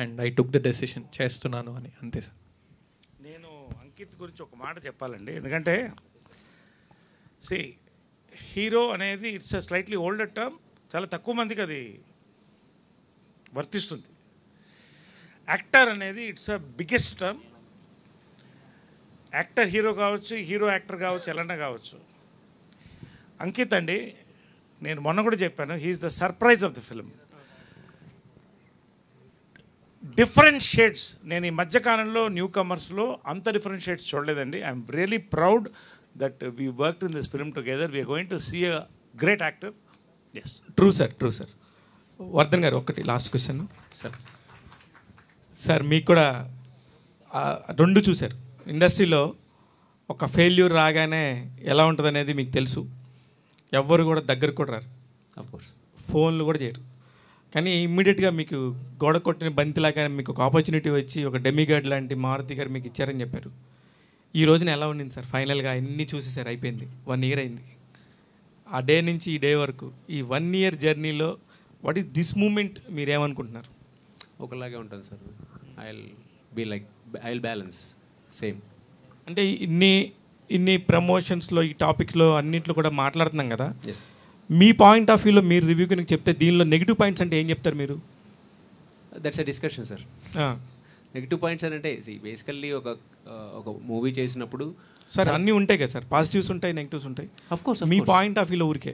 And I took the decision, చేస్తున్నాను అని. అంతే సార్. నేను అంకిత్ గురించి ఒక మాట చెప్పాలండి, ఎందుకంటే హీరో అనేది it's a slightly older term, చాలా తక్కువ మందికి అది వర్తిస్తుంది. యాక్టర్ అనేది it's a biggest term. Actor hero కావచ్చు, హీరో యాక్టర్ కావచ్చు, ఎలాంటి కావచ్చు. అంకిత్ అండి, నేను మొన్న కూడా చెప్పాను, he's the surprise of the film. Different shades, నేను ఈ మధ్యకాలంలో న్యూ కమర్స్లో అంత డిఫరెంట్ షేడ్స్ చూడలేదండి. I'm really proud that we worked in this film together. We're going to see a great actor. Yes, true sir, true sir. Vardhan గారు ఒకటి last question sir. Sir మీకు కూడా 2 చూశారు. ఇండస్ట్రీలో ఒక ఫెయిల్యూర్ రాగానే ఎలా ఉంటుంది అనేది మీకు తెలుసు. ఎవ్వరు కూడా దగ్గరకు కూడా రారు, అఫ్కోర్స్ ఫోన్లు కూడా చేయరు. కానీ ఇమ్మీడియట్గా మీకు గోడ కొట్టిన బంతిలాగా మీకు ఒక ఆపర్చునిటీ వచ్చి ఒక డెమిగాడ్ లాంటి మారుతి గారు మీకు ఇచ్చారని చెప్పారు. ఈ రోజున ఎలా ఉండింది సార్? ఫైనల్గా అన్నీ చూసేసారు, అయిపోయింది, 1 year అయింది. ఆ డే నుంచి ఈ డే వరకు ఈ 1 year జర్నీలో వాట్ ఈస్ దిస్ మూమెంట్ మీరేమనుకుంటున్నారు? ఒకలాగే ఉంటుంది sir. I will balance same. అంటే ఇన్ని ప్రమోషన్స్లో ఈ టాపిక్లో అన్నింటిలో కూడా మాట్లాడుతున్నాం కదా, మీ పాయింట్ ఆఫ్ వ్యూలో మీరు రివ్యూ కనుక చెప్తే దీనిలో నెగిటివ్ పాయింట్స్ అంటే ఏం చెప్తారు మీరు? That's a discussion sir. Negative points అని అంటే బేసికల్లీ ఒక మూవీ చేసినప్పుడు సార్ అన్నీ ఉంటాయి కదా సార్, పాజిటివ్స్ ఉంటాయి, నెగిటివ్స్ ఉంటాయి. Of course me point of వ్యూలో ఊరికే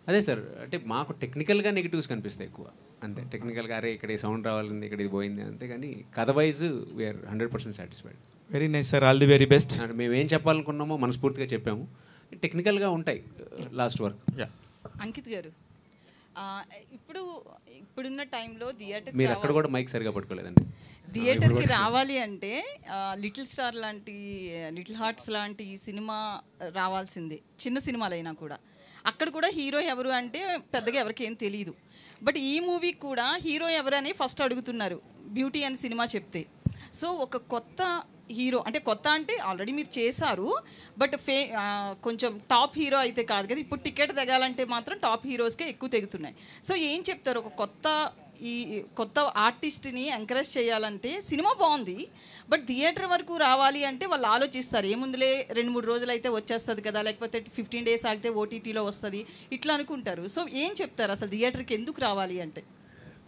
అదే సార్, అంటే మాకు టెక్నికల్గా నెగిటివ్స్ కనిపిస్తాయి ఎక్కువ, అంతే. టెక్నికల్గా అరే ఇక్కడ ఈ సౌండ్ రావాలింది, ఇక్కడ ఇది పోయింది, అంతే. కానీ కథ wise we're 100% satisfied. Very nice sir, all the very best. మేము ఏం చెప్పాలనుకున్నామో మనస్ఫూర్తిగా చెప్పాము. టెక్నికల్గా ఉంటాయి లాస్ట్ వర్క్. అంకిత్ గారు, ఇప్పుడున్న టైంలో మీరు అక్కడ కూడా మైక్ సరిగా పట్టుకోలేదండి. థియేటర్కి రావాలి అంటే లిటిల్ స్టార్ లాంటి, లిటిల్ హార్ట్స్ లాంటి సినిమా రావాల్సిందే, చిన్న సినిమాలైనా కూడా. అక్కడ కూడా హీరో ఎవరు అంటే పెద్దగా ఎవరికి ఏం తెలియదు. బట్ ఈ మూవీ కూడా హీరో ఎవరు అని ఫస్ట్ అడుగుతున్నారు బ్యూటీ అని సినిమా చెప్తే. సో ఒక కొత్త హీరో, అంటే కొత్త అంటే ఆల్రెడీ మీరు చేశారు, బట్ కొంచెం టాప్ హీరో అయితే కాదు కదా. ఇప్పుడు టికెట్ తెగాలంటే మాత్రం టాప్ హీరోస్కే ఎక్కువ తెగుతున్నాయి. సో ఏం చెప్తారు, ఒక కొత్త ఆర్టిస్ట్ని ఎంకరేజ్ చేయాలంటే సినిమా బాగుంది, బట్ థియేటర్ వరకు రావాలి అంటే వాళ్ళు ఆలోచిస్తారు, ఏముందులే 2-3 రోజులు అయితే వచ్చేస్తుంది కదా, లేకపోతే 15 days ఆగితే ఓటీటీలో వస్తుంది, ఇట్లా అనుకుంటారు. సో ఏం చెప్తారు అసలు థియేటర్కి ఎందుకు రావాలి అంటే?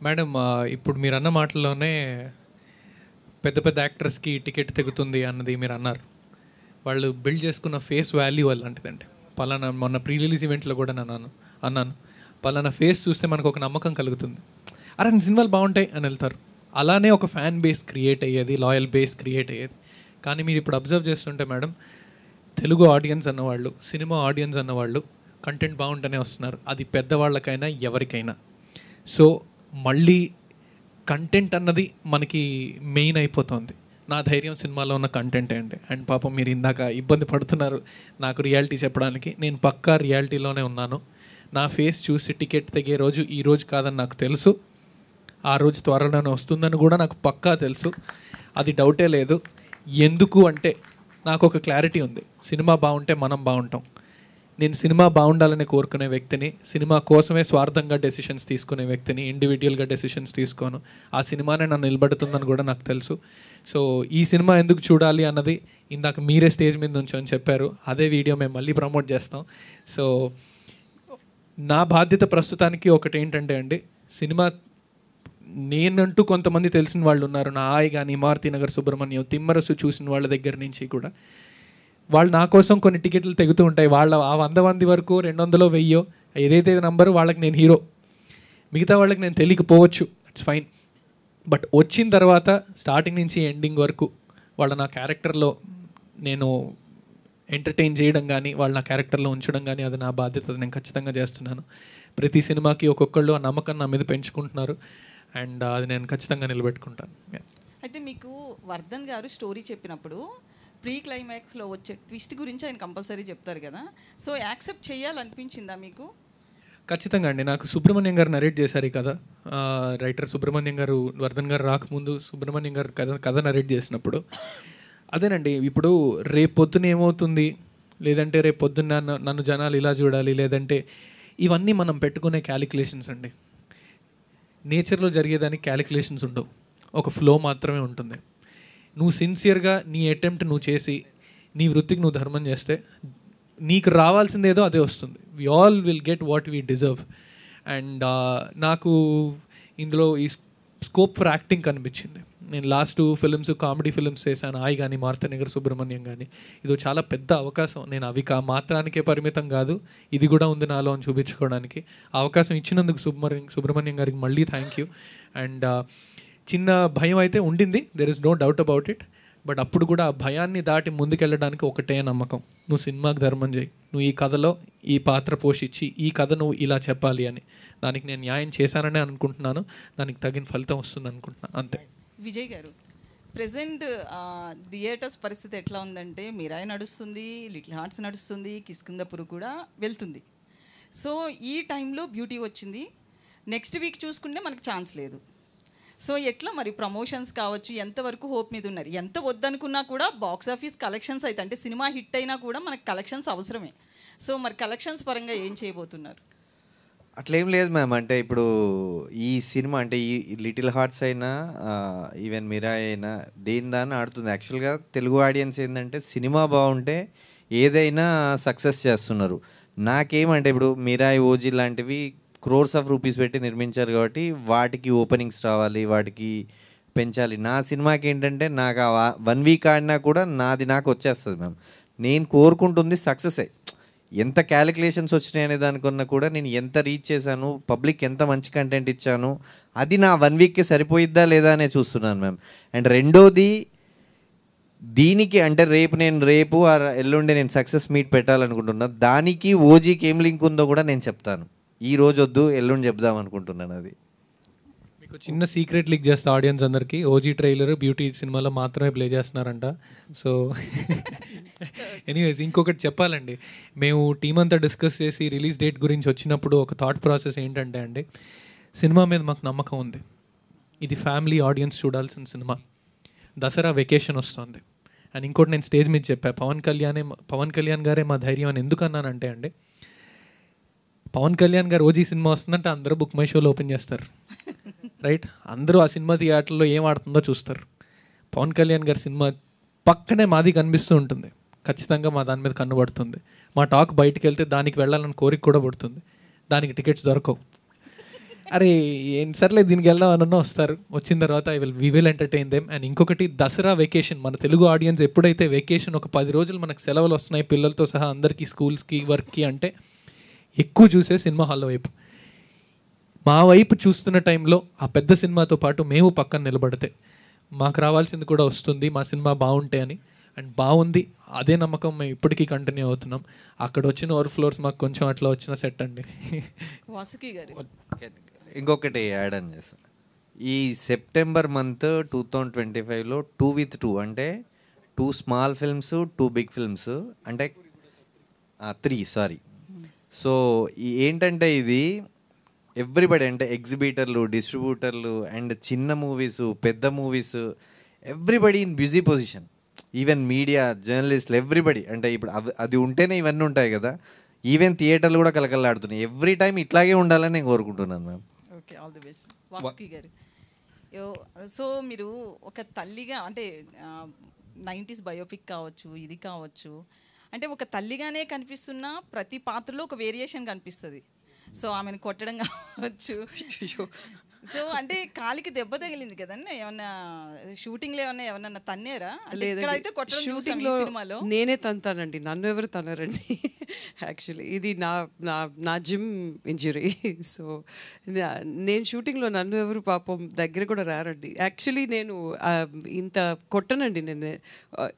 మేడం, ఇప్పుడు మీరు అన్న మాటల్లోనే పెద్ద పెద్ద యాక్టర్స్కి టికెట్ తెగుతుంది అన్నది మీరు అన్నారు. వాళ్ళు బిల్డ్ చేసుకున్న ఫేస్ వాల్యూ అలాంటిదంటే, పలానా మొన్న ప్రీ రిలీజ్ ఈవెంట్లో కూడా అన్నాను పలానా ఫేస్ చూస్తే మనకు ఒక నమ్మకం కలుగుతుంది, అరే సినిమాలు బాగుంటాయి అని వెళ్తారు. అలానే ఒక ఫ్యాన్ బేస్ క్రియేట్ అయ్యేది, లాయల్ బేస్ క్రియేట్ అయ్యేది. కానీ మీరు ఇప్పుడు అబ్జర్వ్ చేస్తుంటే మేడం, తెలుగు ఆడియన్స్ అన్నవాళ్ళు, సినిమా ఆడియన్స్ అన్నవాళ్ళు కంటెంట్ బాగుంటూనే వస్తున్నారు, అది పెద్దవాళ్ళకైనా ఎవరికైనా. సో మళ్ళీ కంటెంట్ అన్నది మనకి మెయిన్ అయిపోతుంది. నా ధైర్యం సినిమాలో ఉన్న కంటెంటే అండి. అండ్ పాపం మీరు ఇందాక ఇబ్బంది పడుతున్నారు నాకు రియాలిటీ చెప్పడానికి, నేను పక్కా రియాలిటీలోనే ఉన్నాను. నా ఫేస్ చూసి టికెట్ తెగే రోజు ఈ రోజు కాదని నాకు తెలుసు, ఆ రోజు త్వరలోనే వస్తుందని కూడా నాకు పక్కా తెలుసు, అది డౌటే లేదు. ఎందుకు అంటే నాకు ఒక క్లారిటీ ఉంది, సినిమా బాగుంటే మనం బాగుంటాం. నేను సినిమా బాగుండాలని కోరుకునే వ్యక్తిని, సినిమా కోసమే స్వార్థంగా డెసిషన్స్ తీసుకునే వ్యక్తిని, ఇండివిజువల్గా డెసిషన్స్ తీసుకోను. ఆ సినిమానే నన్ను నిలబెడుతుందని కూడా నాకు తెలుసు. సో ఈ సినిమా ఎందుకు చూడాలి అన్నది ఇందాక మీరే స్టేజ్ మీద ఉంచని చెప్పారు, అదే వీడియో మేము మళ్ళీ ప్రమోట్ చేస్తాం. సో నా బాధ్యత ప్రస్తుతానికి ఒకటి ఏంటంటే అండి, సినిమా నేనంటూ కొంతమంది తెలిసిన వాళ్ళు ఉన్నారు, నా ఆయి కానీ, మారుతినగర్ సుబ్రహ్మణ్యం, తిమ్మరసు చూసిన వాళ్ళ దగ్గర నుంచి కూడా వాళ్ళు నా కోసం కొన్ని టికెట్లు తెగుతూ ఉంటాయి. వాళ్ళ ఆ 100 మంది వరకు 200 1000 ఏదైతే నంబరు వాళ్ళకి నేను హీరో, మిగతా వాళ్ళకి నేను తెలియకపోవచ్చు, ఇట్స్ ఫైన్. బట్ వచ్చిన తర్వాత స్టార్టింగ్ నుంచి ఎండింగ్ వరకు వాళ్ళ నా క్యారెక్టర్లో నేను ఎంటర్టైన్ చేయడం కానీ, వాళ్ళ నా క్యారెక్టర్లో ఉంచడం కానీ అది నా బాధ్యత, నేను ఖచ్చితంగా చేస్తున్నాను. ప్రతి సినిమాకి ఒక్కొక్కళ్ళు ఆ నమ్మకం నా మీద పెంచుకుంటున్నారు, అండ్ అది నేను ఖచ్చితంగా నిలబెట్టుకుంటాను. అయితే మీకు వర్ధన్ గారు స్టోరీ చెప్పినప్పుడు ప్రీ క్లైమాక్స్లో వచ్చే ట్విస్ట్ గురించి ఆయన కంపల్సరీ చెప్తారు కదా, సో యాక్సెప్ట్ చేయాలనిపించిందా మీకు? ఖచ్చితంగా అండి. నాకు సుబ్రహ్మణ్యం గారు నరేట్ చేశారు ఈ కథ. రైటర్ సుబ్రహ్మణ్యం గారు, వర్ధన్ గారు రాకముందు సుబ్రహ్మణ్యం గారు కథ నరేట్ చేసినప్పుడు అదేనండి, ఇప్పుడు రేపు పొద్దున ఏమవుతుంది, లేదంటే రేపు పొద్దున్న నన్ను జనాలు ఇలా చూడాలి, లేదంటే ఇవన్నీ మనం పెట్టుకునే క్యాలిక్యులేషన్స్ అండి. నేచర్లో జరిగేదానికి క్యాలిక్యులేషన్స్ ఉండవు, ఒక ఫ్లో మాత్రమే ఉంటుంది. నువ్వు సిన్సియర్గా నీ అటెంప్ట్ నువ్వు చేసి నీ వృత్తికి నువ్వు ధర్మం చేస్తే నీకు రావాల్సిందేదో అదే వస్తుంది. We all will get what we deserve. And నాకు ఇందులో ఈ స్కోప్ ఫర్ యాక్టింగ్ కనిపించింది. నేను లాస్ట్ 2 ఫిల్మ్స్ కామెడీ ఫిల్మ్స్ చేశాను, ఆయి కానీ, మారుతినగర్ సుబ్రహ్మణ్యం కానీ. ఇది చాలా పెద్ద అవకాశం, నేను అవి మాత్రానికే పరిమితం కాదు, ఇది కూడా ఉంది నాలో అని చూపించుకోవడానికి. అవకాశం ఇచ్చినందుకు సుబ్రహ్మణ్యం గారికి మళ్ళీ థ్యాంక్ యూ. అండ్ చిన్న భయం అయితే ఉండింది, there is no doubt about it. But అప్పుడు కూడా ఆ భయాన్ని దాటి ముందుకెళ్ళడానికి ఒకటే నమ్మకం, నువ్వు సినిమాకి ధర్మం చేయి, నువ్వు ఈ కథలో ఈ పాత్ర పోషించి ఈ కథ నువ్వు ఇలా చెప్పాలి అని. దానికి నేను న్యాయం చేశానని అనుకుంటున్నాను, దానికి తగిన ఫలితం వస్తుంది అనుకుంటున్నాను, అంతే. విజయ్ గారు, ప్రజెంట్ థియేటర్స్ పరిస్థితి ఎట్లా ఉందంటే, మిరాయి నడుస్తుంది, లిటిల్ హార్ట్స్ నడుస్తుంది, కిష్కింధపురం కూడా వెళ్తుంది. సో ఈ టైంలో బ్యూటీ వచ్చింది, నెక్స్ట్ వీక్ చూసుకుంటే మనకు ఛాన్స్ లేదు. సో ఎట్లా మరి ప్రమోషన్స్ కావచ్చు, ఎంతవరకు హోప్ మీద ఉన్నారు? ఎంత వద్దనుకున్నా కూడా బాక్స్ ఆఫీస్ కలెక్షన్స్ అయితే, అంటే సినిమా హిట్ అయినా కూడా మనకు కలెక్షన్స్ అవసరమే. సో మరి కలెక్షన్స్ పరంగా ఏం చేయబోతున్నారు? అట్లేం లేదు మ్యామ్. అంటే ఇప్పుడు ఈ సినిమా అంటే ఈ లిటిల్ హార్ట్స్ అయినా ఈవెన్ మిరాయి అయినా దాన్ని ఆడుతుంది. యాక్చువల్గా తెలుగు ఆడియన్స్ ఏంటంటే సినిమా బాగుంటే ఏదైనా సక్సెస్ చేస్తున్నారు. నాకేమంటే ఇప్పుడు మిరాయి, ఓజీ లాంటివి క్రోర్స్ ఆఫ్ రూపీస్ పెట్టి నిర్మించారు కాబట్టి వాటికి ఓపెనింగ్స్ రావాలి, వాటికి పెంచాలి. నా సినిమాకి ఏంటంటే నాకు ఆ 1 వీక్ ఆడినా కూడా నాది నాకు వచ్చేస్తుంది మ్యామ్. నేను కోరుకుంటుంది సక్సెసే. ఎంత క్యాలిక్యులేషన్స్ వచ్చినాయి అనే దానికన్నా కూడా నేను ఎంత రీచ్ చేశాను, పబ్లిక్ ఎంత మంచి కంటెంట్ ఇచ్చాను, అది నా 1 వీక్కి సరిపోయిద్దా లేదా అనే చూస్తున్నాను మ్యామ్. అండ్ రెండోది, దీనికి అంటే రేపు ఎల్లుండి నేను సక్సెస్ మీట్ పెట్టాలనుకుంటున్నా. దానికి ఓజీకి ఏం లింక్ ఉందో కూడా నేను చెప్తాను. ఈ రోజు వద్దు, ఎల్లుండి చెప్దాం అనుకుంటున్నాను. అది మీకు చిన్న సీక్రెట్ లీక్ చేస్తా ఆడియన్స్ అందరికీ. ఓజీ ట్రైలర్ బ్యూటీ సినిమాలో మాత్రమే ప్లే చేస్తున్నారంట. సో ఎనీవేస్, ఇంకొకటి చెప్పాలండి, మేము టీం అంతా డిస్కస్ చేసి రిలీజ్ డేట్ గురించి వచ్చినప్పుడు ఒక థాట్ ప్రాసెస్ ఏంటంటే అండి, సినిమా మీద మాకు నమ్మకం ఉంది, ఇది ఫ్యామిలీ ఆడియన్స్ చూడాల్సిన సినిమా, దసరా వెకేషన్ వస్తుంది. అండ్ ఇంకోటి నేను స్టేజ్ మీద చెప్పా, పవన్ కళ్యాణ్ గారే మా ధైర్యం అని ఎందుకు అన్నానంటే అండి, పవన్ కళ్యాణ్ గారు ఓజీ సినిమా వస్తుందంటే అందరూ బుక్ మై షోలో ఓపెన్ చేస్తారు, రైట్? అందరూ ఆ సినిమా థియేటర్లో ఏం ఆడుతుందో చూస్తారు. పవన్ కళ్యాణ్ గారి సినిమా పక్కనే మాది కనిపిస్తూ ఉంటుంది, ఖచ్చితంగా మా దాని మీద కన్నుపడుతుంది. మా టాక్ బయటికి వెళ్తే దానికి వెళ్ళాలని కోరిక కూడా పడుతుంది, దానికి టికెట్స్ దొరకవు. అరే ఏం సర్లే దీనికి వెళ్దాం అని వస్తారు. వచ్చిన తర్వాత we will entertain them. And ఇంకొకటి, దసరా వెకేషన్, మన తెలుగు ఆడియన్స్ ఎప్పుడైతే వెకేషన్ ఒక 10 రోజులు మనకు సెలవులు వస్తున్నాయి పిల్లలతో సహా అందరికీ, స్కూల్స్కి, వర్క్కి, అంటే ఎక్కువ చూసే సినిమా హాల్ వైపు. మా వైపు చూస్తున్న టైంలో ఆ పెద్ద సినిమాతో పాటు మేము పక్కన నిలబడితే మాకు రావాల్సింది కూడా వస్తుంది, మా సినిమా బాగుంటే అని. అండ్ బాగుంది, అదే నమ్మకం మేము ఇప్పటికీ కంటిన్యూ అవుతున్నాం. అక్కడ వచ్చిన ఓవర్ఫ్లోర్స్ మాకు కొంచెం అట్లా వచ్చిన సెట్ అండి. వాసుకి గారు ఇంకొకటి యాడ్ అని చేస్తాను. ఈ సెప్టెంబర్ మంత్ 2025లో 2 అంటే 2 స్మాల్ ఫిల్మ్స్, 2 బిగ్ ఫిల్మ్స్, అంటే 3 సారీ. సో ఏంటంటే ఇది ఎవ్రీబడి, అంటే ఎగ్జిబిటర్లు, డిస్ట్రిబ్యూటర్లు, అండ్ చిన్న మూవీస్, పెద్ద movies, everybody in busy position, even media, జర్నలిస్టులు, ఎవ్రీబడి. అంటే ఇప్పుడు అది ఉంటేనే ఇవన్నీ ఉంటాయి కదా. ఈవెన్ థియేటర్లు కూడా కలకలాడుతున్నాయి. ఎవ్రీ టైం ఇట్లాగే ఉండాలని నేను కోరుకుంటున్నాను ma'am. Okay, all the best. Vasuki గారు, సో మీరు ఒక తల్లిగా, అంటే 90s బయోపిక్ కావచ్చు, ఇది కావచ్చు, అంటే ఒక తల్లిగానే కనిపిస్తున్న ప్రతి పాత్రలో ఒక వేరియేషన్ కనిపిస్తుంది. సో ఆమెను కొట్టడం కావచ్చు, సో అంటే కాలికి దెబ్బ తగిలింది కదండి, ఏమన్నా షూటింగ్లో ఏమన్నా తన్నేరా? లేదంటే షూటింగ్లో నేనే తంతానండి, నన్ను ఎవరు తనరండి. యాక్చువల్లీ ఇది నా జిమ్ ఇంజరీ. సో నేను షూటింగ్లో నన్ను ఎవరు పాపం దగ్గర కూడా రారండి. యాక్చువల్లీ నేను ఇంత కొట్టనండి. నేను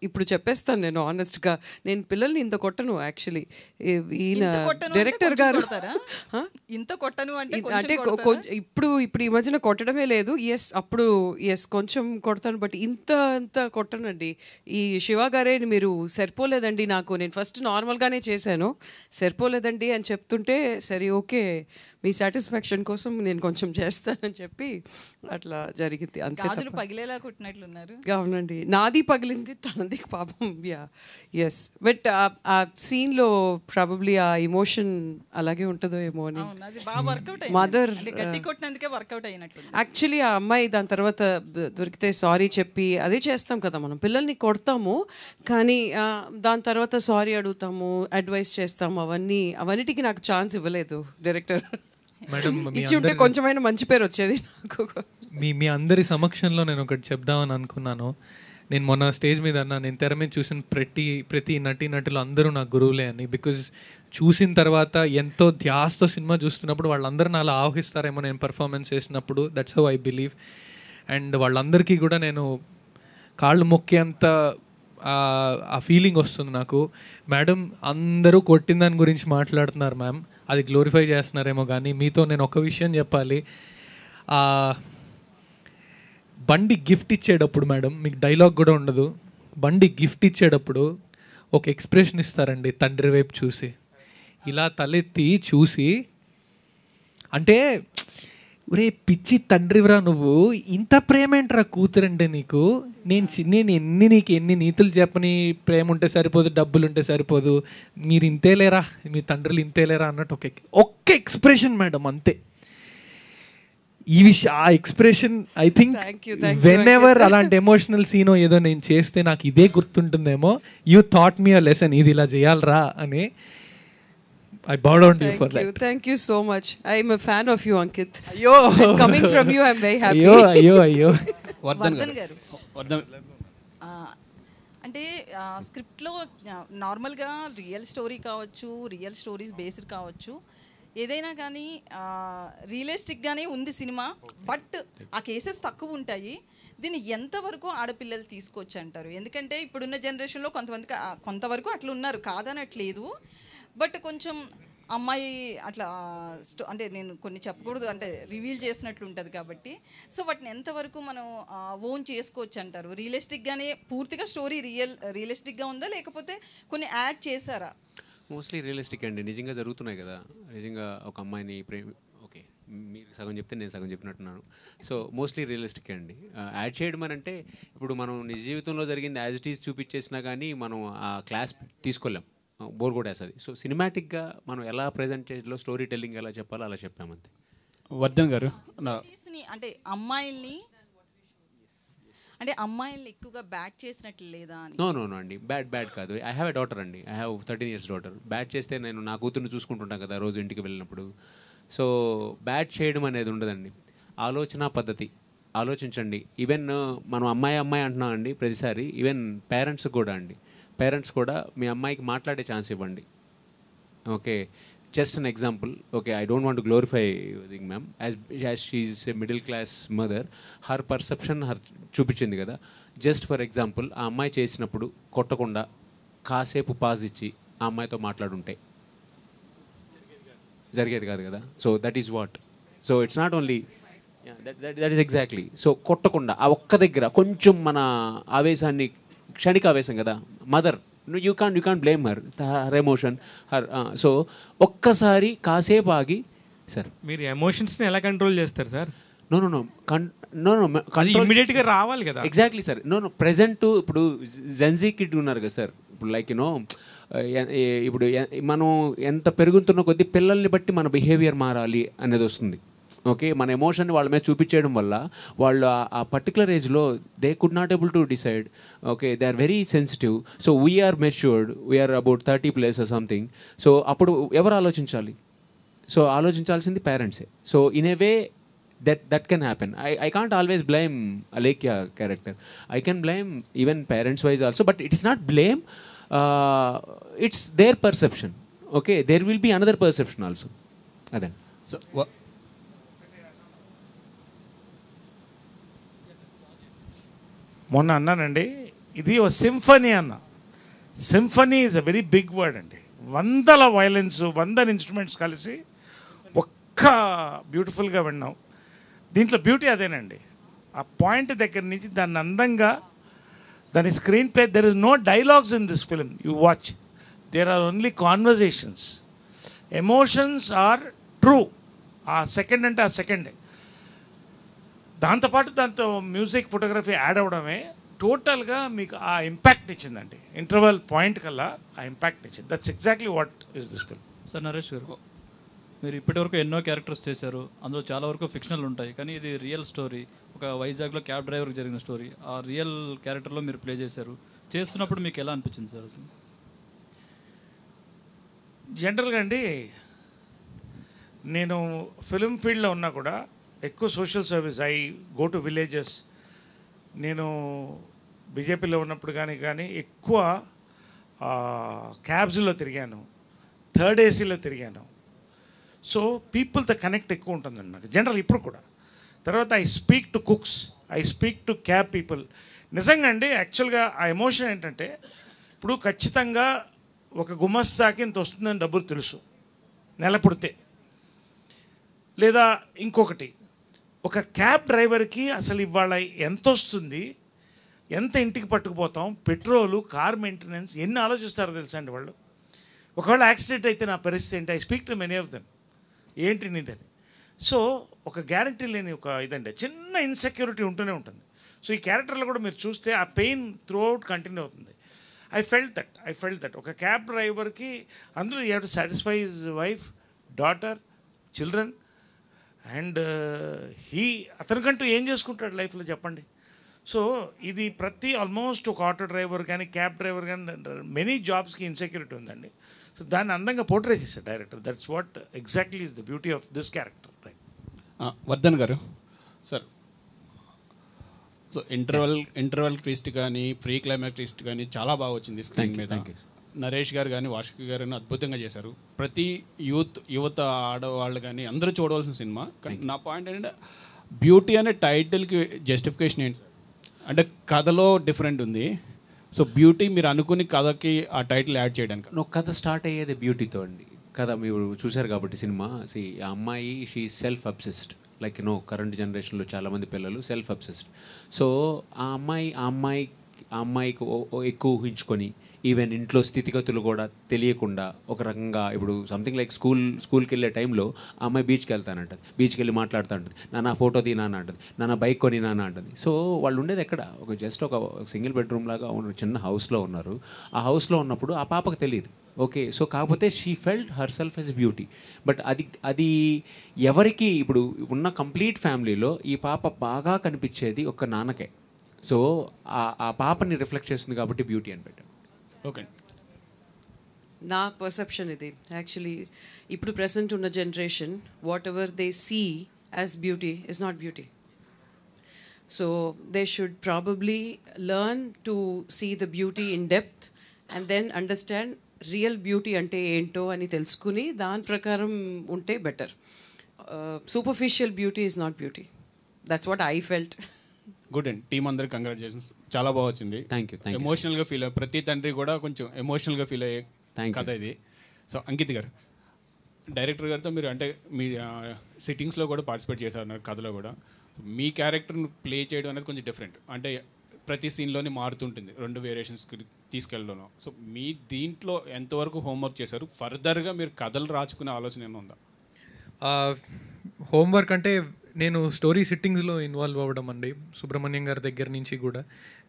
ఇప్పుడు చెప్పేస్తాను, నేను ఆనెస్ట్గా నేను పిల్లల్ని ఇంత కొట్టను. యాక్చువల్లీ ఈయన డైరెక్టర్ గారు ఇంత కొట్టను అంటే ఇప్పుడు ఈ మధ్యన కొట్టడమే లేదు. అప్పుడు కొంచెం కొడతాను, బట్ ఇంత కొట్టనండి. ఈ శివ గారే మీరు సరిపోలేదండి నాకు, నేను ఫస్ట్ నార్మల్గానే చేశాను, సరిపోలేదండి అని చెప్తుంటే సరే ఓకే మీ సాటిస్ఫాక్షన్ కోసం నేను కొంచెం చేస్తానని చెప్పి అట్లా జరిగింది. అంతే, పగిలేలా కొట్టినట్లున్నారు. అవునండి, నాది పగిలింది, తనది పాపం. ఎస్, బట్ ఆ సీన్లో ప్రాబబ్లీ ఆ ఇమోషన్ అలాగే ఉంటుందో ఏమో అని. మదర్ యాక్చువల్లీ ఆ అమ్మాయి దాని తర్వాత దొరికితే సారీ చెప్పి అదే చేస్తాం కదా మనం, పిల్లల్ని కొడతాము కానీ దాని తర్వాత సారీ అడుగుతాము, అడ్వైస్ చేస్తాము, అవన్నిటికీ నాకు ఛాన్స్ ఇవ్వలేదు డైరెక్టర్. ఇచ్చి ఉంటే కొంచెమైనా మంచి పేరు వచ్చేది నాకు. మీ అందరి సమక్షంలో నేను ఒకటి చెప్దామని అనుకున్నాను. నేను మొన్న స్టేజ్ మీద అన్నా, నేను తెర మీద చూసిన ప్రతి నటులు అందరూ నా గురువులే అని. బికాజ్ చూసిన తర్వాత ఎంతో ధ్యాసతో సినిమా చూస్తున్నప్పుడు వాళ్ళందరూ నాలా ఆవహిస్తారేమో నేను పర్ఫార్మెన్స్ చేసినప్పుడు. That's how I believe. And వాళ్ళందరికీ కూడా నేను కాళ్ళు మొక్కేంత ఆ ఫీలింగ్ వస్తుంది నాకు. మేడం అందరూ కొట్టిన దాని గురించి మాట్లాడుతున్నారు మ్యామ్, అది గ్లోరిఫై చేస్తున్నారేమో, కానీ మీతో నేను ఒక విషయం చెప్పాలి. బండి గిఫ్ట్ ఇచ్చేటప్పుడు మేడం, మీకు డైలాగ్ కూడా ఉండదు, బండి గిఫ్ట్ ఇచ్చేటప్పుడు ఒక ఎక్స్ప్రెషన్ ఇస్తారండి తండ్రి వైపు చూసి, ఇలా తలెత్తి చూసి, అంటే ఒరే పిచ్చి తండ్రివరా నువ్వు, ఇంత ప్రేమ ఏంట్రా కూతురంటే నీకు, నేను నీకు ఎన్ని నీతులు చెప్పని, ప్రేమ ఉంటే సరిపోదు, డబ్బులు ఉంటే సరిపోదు, మీరు ఇంతేలేరా, మీ తండ్రులు ఇంతేలేరా అన్నట్టు ఒక్క ఎక్స్ప్రెషన్ మేడం, అంతే. ఈ విషయం, ఆ expression I think whenever అలాంటి ఎమోషనల్ సీనో ఏదో నేను చేస్తే నాకు ఇదే గుర్తుంటుందేమో. You taught me a lesson, ఇది ఇలా చేయాలరా అని. I bow down to you for that. Thank you so much. I am a fan of you, Ankit. Coming from you, I am very happy. Ayyo. Vardhan గారు అంటే స్క్రిప్ట్లో నార్మల్గా real story కావచ్చు, real stories based కావచ్చు, ఏదైనా కానీ రియలిస్టిక్గానే ఉంది cinema. But ఆ కేసెస్ తక్కువ ఉంటాయి. దీన్ని ఎంతవరకు ఆడపిల్లలు తీసుకోవచ్చు అంటారు? ఎందుకంటే ఇప్పుడున్న జనరేషన్లో కొంతవరకు అట్లా ఉన్నారు, కాదనట్లేదు. బట్ కొంచెం అమ్మాయి అట్లా అంటే నేను కొన్ని చెప్పకూడదు, అంటే రివీల్ చేసినట్లు ఉంటుంది కాబట్టి. సో వాటిని ఎంతవరకు మనం ఓన్ చేసుకోవచ్చు అంటారు? రియలిస్టిక్గానే పూర్తిగా స్టోరీ రియలిస్టిక్గా ఉందా, లేకపోతే కొన్ని యాడ్ చేశారా? మోస్ట్లీ రియలిస్టిక్ అండి. నిజంగా జరుగుతున్నాయి కదా, నిజంగా ఒక అమ్మాయిని ఓకే మీరు సగం చెప్తే నేను సగం చెప్పినట్టున్నాను. సో మోస్ట్లీ రియలిస్టిక్ అండి. యాడ్ చేయడం అని అంటే ఇప్పుడు మనం నిజ జీవితంలో జరిగింది యాజ్ ఇట్ ఈజ్ చూపించేసినా కానీ మనం ఆ క్లాస్ తీసుకోలేం, బోర్ కొట్టేస్తుంది. సో సినిమాటిక్గా మనం ఎలా ప్రజెంట్ చేయడంలో స్టోరీ టెల్లింగ్ ఎలా చెప్పాలో అలా చెప్పామంతే. వర్ధన్ గారు అంటే అమ్మాయిల్ని ఎక్కువగా బ్యాట్ చేసినట్లు లేదా? నో అండి, బ్యాడ్ కాదు. ఐ హ్యావ్ ఎ డాటర్ అండి, I have 13 years daughter. Bat చేస్తే నేను నా కూతుర్ని చూసుకుంటుంటాను కదా రోజు ఇంటికి వెళ్ళినప్పుడు. సో బ్యాట్ చేయడం అనేది ఉండదండి. ఆలోచన పద్ధతి ఆలోచించండి. ఈవెన్ మనం అమ్మాయి అంటున్నాం అండి ప్రతిసారి. ఈవెన్ పేరెంట్స్ కూడా అండి, పేరెంట్స్ కూడా మీ అమ్మాయికి మాట్లాడే ఛాన్స్ ఇవ్వండి. Okay, just an example. Okay, I don't want to glorify thing ma'am, as she's a middle class mother, her perception చూపించింది కదా. జస్ట్ ఫర్ ఎగ్జాంపుల్, ఆ అమ్మాయి చేసినప్పుడు కొట్టకుండా కాసేపు పాజ్ ఇచ్చి ఆ అమ్మాయితో మాట్లాడుంటే జరిగేది కాదు కదా. So that is what. So it's not only that is exactly. So కొట్టకుండా ఆ ఒక్క దగ్గర కొంచెం మన ఆవేశాన్ని, క్షణిక ఆవేశం కదా mother, you can't blame her emotion so ఒక్కసారి కాసేపు ఆగి, సార్ మీరు ఎమోషన్స్ని ఎలా కంట్రోల్ చేస్తారు సార్? నో ఇమ్మీడియట్గా రావాలి కదా. Exactly sir. ప్రెజెంట్ ఇప్పుడు జెన్జీ కిడ్ ఉన్నారు కదా సార్, ఇప్పుడు లైక్ ఇప్పుడు మనం ఎంత పెరుగుతున్న కొద్దీ పిల్లల్ని బట్టి మన బిహేవియర్ మారాలి అనేది వస్తుంది. ఓకే, మన ఎమోషన్ వాళ్ళ మీద చూపించేయడం వల్ల వాళ్ళు ఆ పర్టికులర్ ఏజ్లో they could not able to decide. Okay, they are very sensitive. So we are matured, we are about 30+ or something. So అప్పుడు ఎవరు ఆలోచించాలి? సో ఆలోచించాల్సింది పేరెంట్సే. So in a way that can happen. I can't always blame Alekia character. I can blame even parents wise also, but it is not blame. It's their perception. Okay, there will be another perception also. Adan. So మొన్న అన్నానండి, ఇది ఒక symphony అన్న. Symphony is a very big word అండి. 100 violence, 100 instruments కలిసి ఒక్క బ్యూటిఫుల్గా విన్నాం. దీంట్లో బ్యూటీ అదేనండి. ఆ పాయింట్ దగ్గర నుంచి దాన్ని అందంగా, దాని screen play, there is no dialogues in this film. You watch, there are only conversations. Emotions are true. ఆ సెకండ్ అంటే ఆ సెకండే. దాంతోపాటు దాంతో మ్యూజిక్, ఫోటోగ్రఫీ యాడ్ అవ్వడమే టోటల్గా మీకు ఆ ఇంపాక్ట్ ఇచ్చిందండి. ఇంటర్వల్ పాయింట్ కల్లా ఆ ఇంపాక్ట్ ఇచ్చింది. That's exactly what is this film. Sir Naresh గారు, మీరు ఇప్పటివరకు ఎన్నో క్యారెక్టర్స్ చేశారు, అందులో చాలా వరకు ఫిక్షనల్ ఉంటాయి, కానీ ఇది రియల్ స్టోరీ. ఒక వైజాగ్లో క్యాబ్ డ్రైవర్కి జరిగిన స్టోరీ, ఆ రియల్ క్యారెక్టర్లో మీరు ప్లే చేశారు. చేస్తున్నప్పుడు మీకు ఎలా అనిపించింది సార్? జనరల్గా అండి, నేను ఫిలిం ఫీల్డ్లో ఉన్నా కూడా ఎక్కువ social service, I go to villages. నేను బీజేపీలో ఉన్నప్పుడు కానీ ఎక్కువ క్యాబ్స్లో తిరిగాను, థర్డ్ ఏసీలో తిరిగాను. సో పీపుల్తో కనెక్ట్ ఎక్కువ ఉంటుందండి నాకు జనరల్ ఇప్పుడు కూడా. తర్వాత I speak to cooks, I speak to cab people. నిజంగా అండి, యాక్చువల్గా ఆ ఎమోషన్ ఏంటంటే, ఇప్పుడు ఖచ్చితంగా ఒక గుమస్తాకి ఇంత వస్తుందని డబ్బులు తెలుసు నెల పుడితే. లేదా ఇంకొకటి, ఒక క్యాబ్ డ్రైవర్కి అసలు ఇవాళ ఎంత వస్తుంది, ఎంత ఇంటికి పట్టుకుపోతాం, పెట్రోలు, కార్ మెయింటెనెన్స్, ఎన్ని ఆలోచిస్తారో తెలుసా అండి వాళ్ళు. ఒకవేళ యాక్సిడెంట్ అయితే నా పరిస్థితి ఏంటి? I speak to many of them. ఏంటి నీదని. సో ఒక గ్యారంటీ లేని ఒక ఇదండి, చిన్న ఇన్సెక్యూరిటీ ఉంటూనే ఉంటుంది. సో ఈ క్యారెక్టర్లో కూడా మీరు చూస్తే ఆ పెయిన్ త్రూ అవుట్ కంటిన్యూ అవుతుంది. ఐ ఫెల్ట్ దట్ ఒక క్యాబ్ డ్రైవర్కి అందులో you have to satisfy his wife, daughter, children, and అతనికంటూ ఏం చేసుకుంటాడు లైఫ్లో చెప్పండి. సో ఇది ప్రతి ఆల్మోస్ట్ ఒక ఆటో డ్రైవర్ కానీ క్యాబ్ డ్రైవర్ కానీ మెనీ జాబ్స్కి ఇన్సెక్యూరిటీ ఉందండి. సో దాన్ని అందంగా పోర్ట్రే చేశారు director. That's what exactly is the beauty of this character. Vardhan గారు, సో ఇంటర్వెల్ ట్విస్ట్ కానీ ప్రీ క్లైమాక్స్ ట్విస్ట్ కానీ చాలా బాగా వచ్చింది స్క్రీన్ మీద. నరేష్ గారు కానీ వాషిక్ గారు కానీ అద్భుతంగా చేశారు. ప్రతి యువత ఆడవాళ్ళు కానీ అందరూ చూడవలసిన సినిమా. కానీ నా పాయింట్ ఏంటంటే బ్యూటీ అనే టైటిల్కి జస్టిఫికేషన్ ఏంటి అంటే కథలో డిఫరెంట్ ఉంది. సో బ్యూటీ మీరు అనుకుని కథకి ఆ టైటిల్ యాడ్ చేయడానికి కథ స్టార్ట్ అయ్యేది బ్యూటీతో అండి. కథ మీరు చూశారు కాబట్టి సినిమా. ఆ అమ్మాయి she self obsessed, like current జనరేషన్లో చాలామంది పిల్లలు సెల్ఫ్ అబ్సెస్డ్. సో ఆ అమ్మాయికి ఎక్కువ ఊహించుకొని ఈవెన్ ఇంట్లో స్థితిగతులు కూడా తెలియకుండా ఒక రకంగా ఇప్పుడు సంథింగ్ లైక్ స్కూల్కి వెళ్ళే టైంలో ఆ అమ్మాయి బీచ్కి వెళ్తానంటది, బీచ్కి వెళ్ళి మాట్లాడుతూ ఉంటుంది, నాన్న ఫోటో తీ నాన్న అంటుంది, నాన్న బైక్ కొని నాన్న అంటుంది. సో వాళ్ళు ఉండేది ఎక్కడ జస్ట్ ఒక సింగిల్ బెడ్రూమ్ లాగా చిన్న హౌస్లో ఉన్నారు. ఆ హౌస్లో ఉన్నప్పుడు ఆ పాపకు తెలియదు. ఓకే, సో కాకపోతే she felt her self as beauty. But అది ఎవరికి ఇప్పుడు ఉన్న కంప్లీట్ ఫ్యామిలీలో ఈ పాప బాగా కనిపించేది ఒక నాన్నకే. సో ఆ పాపని రిఫ్లెక్ట్ చేస్తుంది కాబట్టి బ్యూటీ అని పెట్టాను. ఓకే, నా పర్సెప్షన్ ఇది యాక్చువల్లీ ఇప్పుడు ప్రెసెంట్ ఉన్న generation whatever they see as beauty is not beauty. So they should probably learn to see the beauty in depth and then understand real beauty అంటే ఏంటో అని తెలుసుకుని దాని ప్రకారం ఉంటే better. Superficial beauty is not beauty. That's what I felt. Good అండి, team అందరికి congratulations, చాలా బాగా వచ్చింది. Thank you. ఎమోషనల్గా ఫీల్ అయ్యే ప్రతి తండ్రి కూడా కొంచెం ఎమోషనల్గా ఫీల్ అయ్యే కథ ఇది. సో అంకిత్ గారు, డైరెక్టర్ గారితో మీరు అంటే మీ సిట్టింగ్స్లో కూడా పార్టిసిపేట్ చేశారు కథలో కూడా. మీ క్యారెక్టర్ని ప్లే చేయడం అనేది కొంచెం డిఫరెంట్, అంటే ప్రతి సీన్లోనే మారుతుంటుంది, 2 వేరియేషన్స్కి తీసుకెళ్ళడంలో. సో మీ దీంట్లో ఎంతవరకు హోంవర్క్ చేశారు? ఫర్దర్గా మీరు కథలు రాసుకునే ఆలోచన ఏమైనా ఉందా? హోంవర్క్ అంటే నేను స్టోరీ సిట్టింగ్స్లో ఇన్వాల్వ్ అవ్వడం అండి. సుబ్రహ్మణ్యం గారి దగ్గర నుంచి కూడా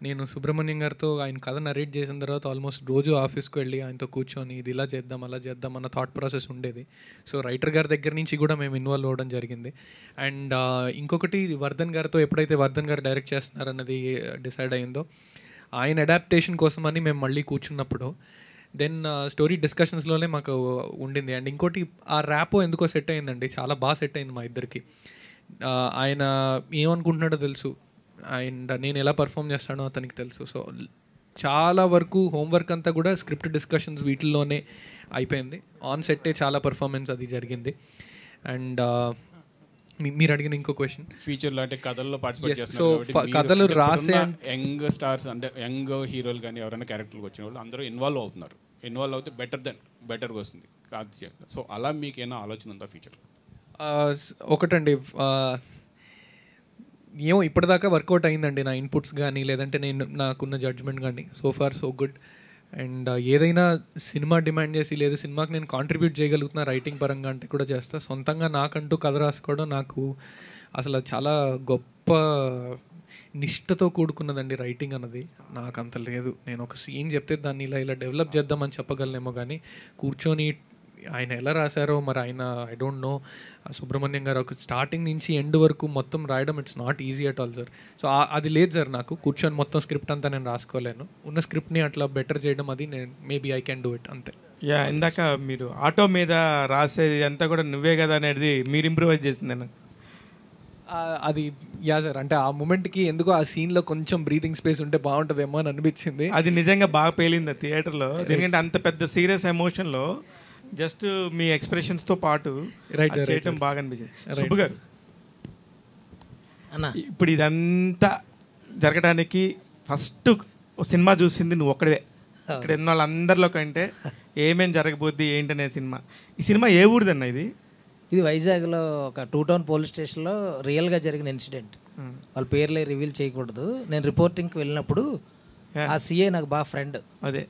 నేను సుబ్రహ్మణ్యం గారితో ఆయన కథ నరేట్ చేసిన తర్వాత ఆల్మోస్ట్ రోజు ఆఫీస్కి వెళ్ళి ఆయనతో కూర్చొని ఇది ఇలా చేద్దాం అలా చేద్దాం అన్న థాట్ ప్రాసెస్ ఉండేది. సో రైటర్ గారి దగ్గర నుంచి కూడా మేము ఇన్వాల్వ్ అవ్వడం జరిగింది. అండ్ ఇంకొకటి వర్ధన్ గారితో ఎప్పుడైతే వర్ధన్ గారు డైరెక్ట్ చేస్తున్నారన్నది డిసైడ్ అయిందో ఆయన అడాప్టేషన్ కోసమని మేము మళ్ళీ కూర్చున్నప్పుడు దెన్ స్టోరీ డిస్కషన్స్లోనే మాకు ఉండింది. అండ్ ఇంకోటి ఆ ర్యాపో ఎందుకో సెట్ అయిందండి, చాలా బాగా సెట్ అయింది మా ఇద్దరికి. ఆయన ఏమనుకుంటున్నాడో తెలుసు అండ్ నేను ఎలా పర్ఫామ్ చేస్తానో అతనికి తెలుసు. సో చాలా వరకు హోంవర్క్ అంతా కూడా స్క్రిప్ట్ డిస్కషన్స్ వీటిల్లోనే అయిపోయింది. ఆన్ సెట్టే చాలా పర్ఫార్మెన్స్ అది జరిగింది. అండ్ మీరు అడిగిన ఇంకో క్వశ్చన్ ఫ్యూచర్లో అంటే కథల్లో పార్టిసిపేట్ సో కథలు రాసే యంగ్ స్టార్స్ అంటే యంగ్ హీరోలు కానీ ఎవరైనా క్యారెక్టర్కి వచ్చిన వాళ్ళు అందరూ ఇన్వాల్వ్ అవుతున్నారు. ఇన్వాల్వ్ అవుతే బెటర్గా వస్తుంది కాదు. సో అలా మీకు ఏమైనా ఆలోచన ఉందా ఫ్యూచర్? ఒకటండి, ఏమో ఇప్పటిదాకా వర్కౌట్ అయిందండి నా ఇన్పుట్స్ కానీ లేదంటే నేను నాకున్న జడ్జ్మెంట్ కానీ. So far so good. And ఏదైనా సినిమా డిమాండ్ చేసి లేదు సినిమాకి నేను కాంట్రిబ్యూట్ చేయగలుగుతున్నా రైటింగ్ పరంగా అంటే కూడా చేస్తా. సొంతంగా నాకంటూ కథ రాసుకోవడం నాకు అసలు చాలా గొప్ప నిష్ఠతో కూడుకున్నదండి రైటింగ్ అన్నది. నాకు అంత లేదు. నేను ఒక సీన్ చెప్తే దాన్ని ఇలా డెవలప్ చేద్దామని చెప్పగలనేమో కానీ కూర్చొని ఆయన ఎలా రాశారో మరి ఆయన ఐ డోంట్ నో. సుబ్రహ్మణ్యం గారు ఒక స్టార్టింగ్ నుంచి ఎండ్ వరకు మొత్తం రాయడం it's not easy at all sir. So అది లేదు సార్, నాకు కూర్చొని మొత్తం స్క్రిప్ట్ అంతా నేను రాసుకోలేను. ఉన్న స్క్రిప్ట్ని అట్లా బెటర్ చేయడం అది నేను maybe I can do it అంతే. ఇందాక మీరు ఆటో మీద రాసేది అంతా కూడా నువ్వే కదా అనేది మీరు ఇంప్రూవైజ్ చేసింది నాకు. అది సార్, అంటే ఆ మూమెంట్కి ఎందుకో ఆ సీన్లో కొంచెం బ్రీతింగ్ స్పేస్ ఉంటే బాగుంటుందేమో అని అనిపించింది. అది నిజంగా బాగా పేలింది థియేటర్లో. ఎందుకంటే అంత పెద్ద సీరియస్ ఎమోషన్లో జస్ట్ మీ ఎక్స్ప్రెషన్స్తో పాటు చేయటం బాగా అనిపించింది. సుబ్బు గారు, ఇప్పుడు ఇదంతా జరగడానికి ఫస్ట్ సినిమా చూసింది నువ్వు ఒక్కడే. ఇక్కడ ఉన్న వాళ్ళందరిలో కంటే ఏమేం జరగబోద్ది ఏంటనే సినిమా. ఈ సినిమా ఏ ఊరిదన్న? ఇది వైజాగ్లో ఒక 2 టౌన్ పోలీస్ స్టేషన్లో రియల్గా జరిగిన ఇన్సిడెంట్. వాళ్ళ పేర్లే రివీల్ చేయకూడదు. నేను రిపోర్టింగ్కి వెళ్ళినప్పుడు ఆ సిఏ నాకు బాగా ఫ్రెండ్. అదే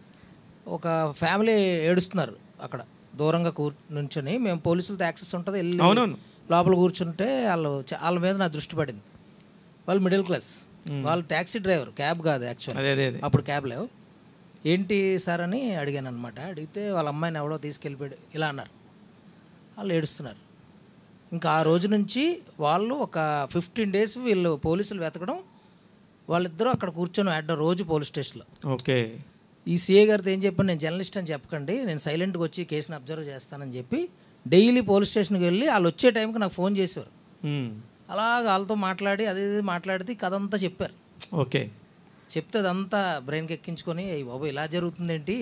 ఒక ఫ్యామిలీ ఏడుస్తున్నారు అక్కడ దూరంగా నుంచొని. మేము పోలీసులతో యాక్సెస్ ఉంటుంది, వెళ్ళి లోపల కూర్చుంటే వాళ్ళ మీద నా దృష్టి పడింది. వాళ్ళు మిడిల్ క్లాస్, వాళ్ళు ట్యాక్సీ డ్రైవర్, క్యాబ్ కాదు యాక్చువల్లీ, అప్పుడు క్యాబ్ లేవు. ఏంటి సార్ అని అడిగాను అనమాట. అడిగితే వాళ్ళ అమ్మాయిని ఎవడో తీసుకెళ్ళిపోయాడు ఇలా అన్నారు. వాళ్ళు ఏడుస్తున్నారు. ఇంకా ఆ రోజు నుంచి వాళ్ళు ఒక 15 days వీళ్ళు పోలీసులు వెతకడం, వాళ్ళిద్దరూ అక్కడ కూర్చొని ఆడడం రోజు పోలీస్ స్టేషన్లో. ఓకే. ఈ సిఏ గారితో ఏం చెప్పాను, నేను జర్నలిస్ట్ అని చెప్పకండి, నేను సైలెంట్గా వచ్చి కేసుని అబ్జర్వ్ చేస్తానని చెప్పి డైలీ పోలీస్ స్టేషన్కి వెళ్ళి వాళ్ళు వచ్చే టైంకి నాకు ఫోన్ చేసేవారు. అలాగ వాళ్ళతో మాట్లాడి అదే మాట్లాడితే కథ అంతా చెప్పారు. ఓకే. చెప్తే అదంతా బ్రెయిన్కి ఎక్కించుకొని అయ్యి బాబు ఇలా జరుగుతుందేంటి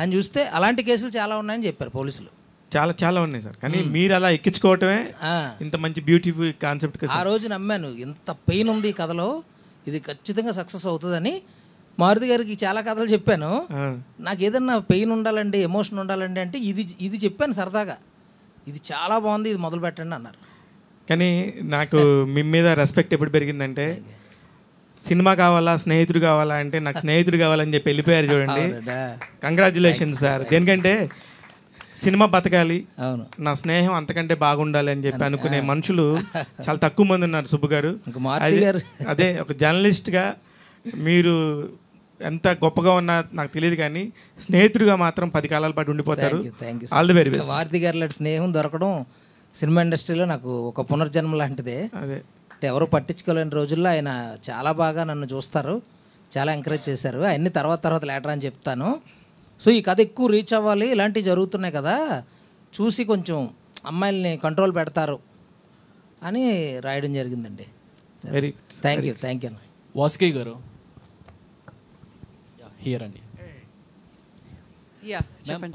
అని చూస్తే అలాంటి కేసులు చాలా ఉన్నాయని చెప్పారు పోలీసులు. చాలా చాలా ఉన్నాయి సార్, కానీ మీరు అలా ఎక్కించుకోవటమే ఇంత మంచి బ్యూటిఫుల్ కాన్సెప్ట్. ఆ రోజు నమ్మాను, ఇంత పెయిన్ ఉంది ఈ కథలో, ఇది ఖచ్చితంగా సక్సెస్ అవుతుందని. మారుతి గారికి చాలా కథలు చెప్పాను, నాకు ఏదన్నా పెయిన్ ఉండాలండి, ఎమోషన్ ఉండాలండి అంటే ఇది చెప్పాను సరదాగా, ఇది చాలా బాగుంది, ఇది మొదలు పెట్టండి అన్నారు. కానీ నాకు మీ మీద రెస్పెక్ట్ ఎప్పుడు పెరిగిందంటే, సినిమా కావాలా స్నేహితుడు కావాలా అంటే నాకు స్నేహితుడు కావాలని చెప్పి వెళ్ళిపోయారు చూడండి. Congratulations sir. దేనికంటే సినిమా బతకాలి, నా స్నేహం అంతకంటే బాగుండాలి అని చెప్పి అనుకునే మనుషులు చాలా తక్కువ మంది ఉన్నారు సుబ్బు గారు. అదే ఒక జర్నలిస్ట్గా మీరు ఎంత గొప్పగా ఉన్నా నాకు తెలియదు, కానీ స్నేహితుడిగా మాత్రం 10 కాలాల పాటు ఉండిపోతారు. All the very best. Maruthi గారి లాంటి స్నేహం దొరకడం సినిమా ఇండస్ట్రీలో నాకు ఒక పునర్జన్మ లాంటిదే. అదే అంటే ఎవరు పట్టించుకోలేని రోజుల్లో ఆయన చాలా బాగా నన్ను చూస్తారు, చాలా ఎంకరేజ్ చేశారు. అవన్నీ తర్వాత లేటర్ అని చెప్తాను. సో ఈ కథ ఎక్కువ రీచ్ అవ్వాలి, ఇలాంటివి జరుగుతున్నాయి కదా, చూసి కొంచెం అమ్మాయిల్ని కంట్రోల్ పెడతారు అని రాయడం జరిగిందండి. వెరీ థ్యాంక్ యూ అన్న. వాసుకి గారు హియర్ అండి.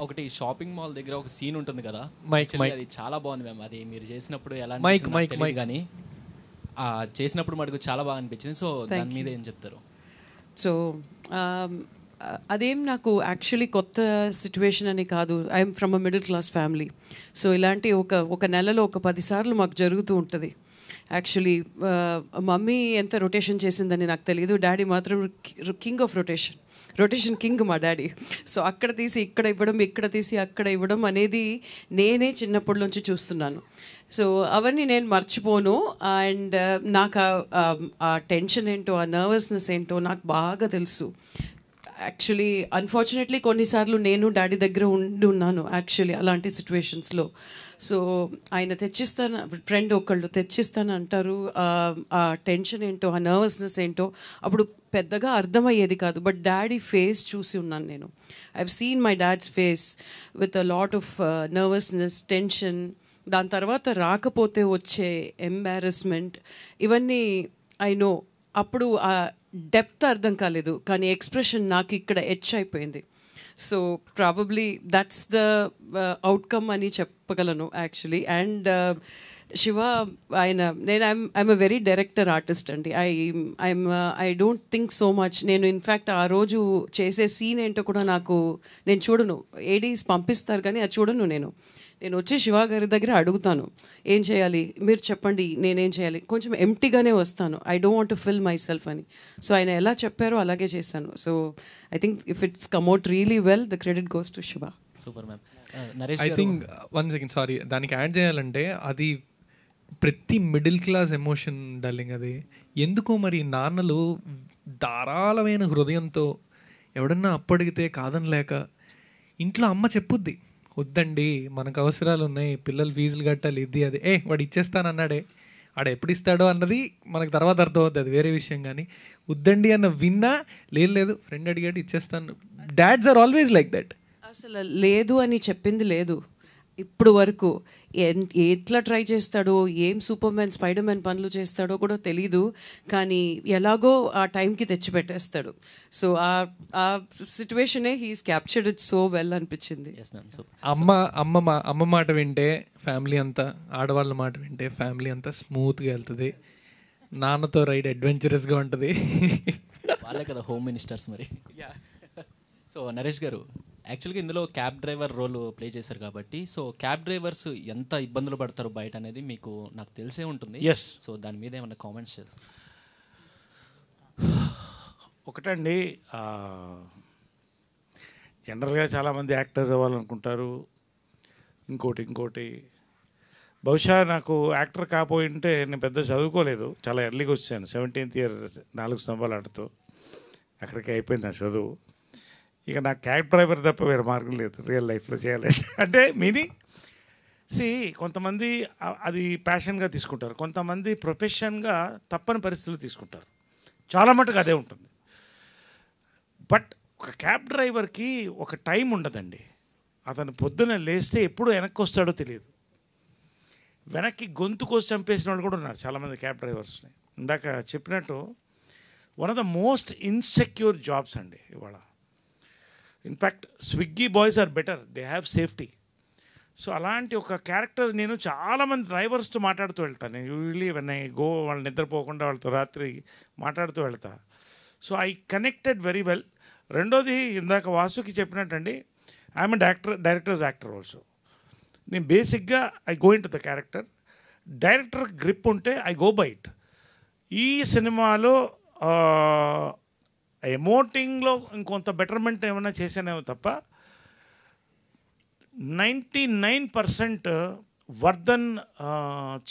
ఒకటి షాపింగ్ మాల్ దగ్గర ఒక సీన్ ఉంటుంది కదా, అది చాలా బాగుంది మ్యామ్. అది మీరు చేసినప్పుడు ఎలా తెలియదు కానీ చేసినప్పుడు మటుకు చాలా బాగా అనిపించింది. సో దాని మీద ఏం చెప్తారు? సో అదేం నాకు యాక్చువల్లీ కొత్త సిచ్యువేషన్ అని కాదు. I'm from a middle class family. So ఇలాంటి ఒక నెలలో ఒక 10 సార్లు మాకు జరుగుతూ ఉంటుంది. యాక్చువల్లీ మమ్మీ ఎంత రొటేషన్ చేసిందని నాకు తెలియదు, డాడీ మాత్రం కింగ్ ఆఫ్ రొటేషన్ కింగ్ మా డాడీ. సో అక్కడ తీసి ఇక్కడ ఇవ్వడం, ఇక్కడ తీసి అక్కడ ఇవ్వడం అనేది నేనే చిన్నప్పటి నుంచి చూస్తున్నాను. సో అవన్నీ నేను మర్చిపోను. అండ్ నాకు ఆ టెన్షన్ ఏంటో, ఆ నర్వస్నెస్ ఏంటో నాకు బాగా తెలుసు. యాక్చువల్లీ అన్ఫార్చునేట్లీ కొన్నిసార్లు నేను డాడీ దగ్గర ఉన్నాను యాక్చువల్లీ అలాంటి సిచ్యువేషన్స్లో. సో ఆయన ఫ్రెండ్ ఒకళ్ళు తెచ్చిస్తాను అంటారు. ఆ టెన్షన్ ఏంటో, ఆ నర్వస్నెస్ ఏంటో అప్పుడు పెద్దగా అర్థమయ్యేది కాదు. బట్ డాడీ ఫేస్ చూసి ఉన్నాను నేను. I have seen my dad's face with a lot of nervousness, tension. దాని తర్వాత రాకపోతే వచ్చే ఎంబారస్మెంట్, ఇవన్నీ ఐ నో. అప్పుడు ఆ డెప్త్ అర్థం కాలేదు, కానీ ఎక్స్ప్రెషన్ నాకు ఇక్కడ ఎచ్ అయిపోయింది. So probably that's the outcome అని చెప్పగలను యాక్చువల్లీ. అండ్ శివ నేను I'm a very director artist అండి. I don't think so much. నేను ఇన్ఫ్యాక్ట్ ఆ రోజు చేసే సీన్ ఏంటో కూడా నేను చూడను. ఏడీస్ పంపిస్తారు కానీ అది చూడను. నేను వచ్చి శివ గారి దగ్గర అడుగుతాను, ఏం చేయాలి మీరు చెప్పండి, నేనేం చేయాలి. కొంచెం ఎంప్టీగానే వస్తాను, I don't want to fill my self అని. సో ఆయన ఎలా చెప్పారో అలాగే చేశాను. So I think if it's come out really well, the credit goes to Shiva. Super ma'am. Naresh I think 1 second sorry, దానికి యాడ్ చేయాలంటే అది ప్రతి మిడిల్ క్లాస్ ఎమోషన్ డార్లింగ్. అది ఎందుకో మరి నాన్నలు ధారాళమైన హృదయంతో ఎవడన్నా అప్పడిగితే కాదనలేక ఇంట్లో అమ్మ చెప్పుద్ది, వద్దండి మనకు అవసరాలు ఉన్నాయి, పిల్లలు ఫీజులు కట్టాలి, ఇది అది, వాడు ఇచ్చేస్తానన్నాడే, ఆడ ఎప్పుడు ఇస్తాడో అన్నది మనకు తర్వాత అర్థం అవుతుంది, అది వేరే విషయం. కానీ వద్దండి అన్న విన్నా లేదు ఫ్రెండ్ అడిగాడు ఇచ్చేస్తాను. Dads are always like that. అసలు లేదు అని చెప్పింది లేదు ఇప్పుడు వరకు. ఎట్లా ట్రై చేస్తాడో, ఏం సూపర్ మ్యాన్, స్పైడర్ మ్యాన్ పనులు చేస్తాడో కూడా తెలీదు, కానీ ఎలాగో ఆ టైంకి తెచ్చిపెట్టేస్తాడు. సో ఆ సిచ్యువేషనే he's captured it so well అనిపించింది. అమ్మ మాట వింటే ఫ్యామిలీ అంతా, ఆడవాళ్ళ మాట వింటే ఫ్యామిలీ అంతా స్మూత్గా వెళ్తుంది. నాన్నతో రైడ్ అడ్వెంచరస్గా ఉంటుంది. వాళ్ళే కదా హోమ్ మినిస్టర్స్ మరి. సో నరేష్ గారు, యాక్చువల్గా ఇందులో క్యాబ్ డ్రైవర్ రోల్ ప్లే చేశారు కాబట్టి, సో క్యాబ్ డ్రైవర్స్ ఎంత ఇబ్బందులు పడతారు బయట అనేది నాకు తెలిసే ఉంటుంది. సో దాని మీద ఏమన్నా కామెంట్స్ చేస్తారు? ఒకటండి, జనరల్గా చాలామంది యాక్టర్స్ అవ్వాలనుకుంటారు. ఇంకోటి బహుశా నాకు యాక్టర్ కాకపోయింటే నేను పెద్ద చదువుకోలేదు, చాలా ఎర్లీగా వచ్చాను. 17th ఇయర్ 4 స్తంభాలు ఆడుతూ అక్కడికి అయిపోయింది నా చదువు. ఇక నాకు క్యాబ్ డ్రైవర్ తప్ప వేరే మార్గం లేదు రియల్ లైఫ్లో చేయాలంటే. అంటే మీనింగ్ కొంతమంది అది ప్యాషన్గా తీసుకుంటారు, కొంతమంది ప్రొఫెషన్గా తప్పని పరిస్థితులు తీసుకుంటారు. చాలా మటుకు అదే ఉంటుంది. బట్ ఒక క్యాబ్ డ్రైవర్కి ఒక టైం ఉండదండి. అతను పొద్దున లేస్తే ఎప్పుడు వెనక్కి వస్తాడో తెలియదు. వెనక్కి గొంతు కోసి చంపేసిన వాళ్ళు కూడా ఉన్నారు చాలామంది క్యాబ్ డ్రైవర్స్ని. ఇందాక చెప్పినట్టు one of the most insecure jobs అండి ఇవాళ. In fact Swiggy boys are better, they have safety. So అలాంటి ఒక క్యారెక్టర్ నేను చాలామంది డ్రైవర్స్తో మాట్లాడుతూ వెళ్తాను. నేను యూజువలీ వెన్ ఐ గో, వాళ్ళు నిద్రపోకుండా వాళ్ళతో రాత్రి మాట్లాడుతూ వెళ్తా. So I connected very well. రెండోది ఇందాక వాసుకి చెప్పినట్టండి, ఐఎమ్ డైరెక్టర్స్ యాక్టర్ ఆల్సో. నేను బేసిక్గా I go in to the character. Director grip ఉంటే ఐ గో బై ఇట్. ఈ సినిమాలో ఎమోటింగ్లో ఇంకొంత బెటర్మెంట్ ఏమైనా చేసానేమో తప్ప 99% వర్ధన్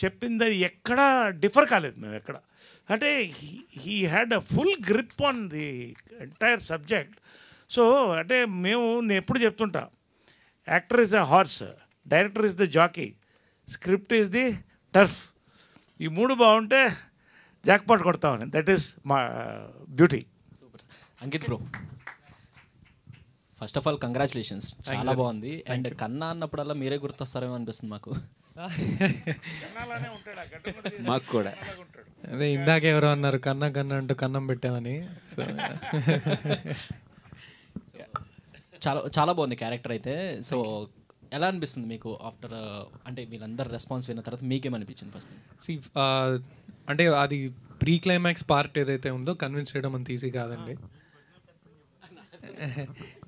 చెప్పింది ఎక్కడా డిఫర్ కాలేదు మేము ఎక్కడ. అంటే he had a full grip on the entire subject. So అంటే నేను ఎప్పుడు చెప్తుంటా, actor is the horse, director is the jockey, script is the turf. ఈ మూడు బాగుంటే జాక్పాట్ కొడతామని. దట్ ఈస్ మా beauty. Ankit bro, first of all congratulations, చాలా బాగుంది. అండ్ కన్నా అన్నప్పుడల్లా మీరే గుర్తొస్తారేమో అనిపిస్తుంది మాకు. మాకు కూడా అదే ఇందాక ఎవరో అన్నారు కన్నా కన్నా అంటూ కన్నం పెట్టామని. సో చాలా చాలా బాగుంది క్యారెక్టర్ అయితే. సో ఎలా అనిపిస్తుంది మీకు ఆఫ్టర్, అంటే వీళ్ళందరూ రెస్పాన్స్ విన్న తర్వాత మీకేమనిపించింది ఫస్ట్? అంటే అది ప్రీ క్లైమాక్స్ పార్ట్ ఏదైతే ఉందో కన్విన్స్ చేయడం అంత ఈజీ కాదండి.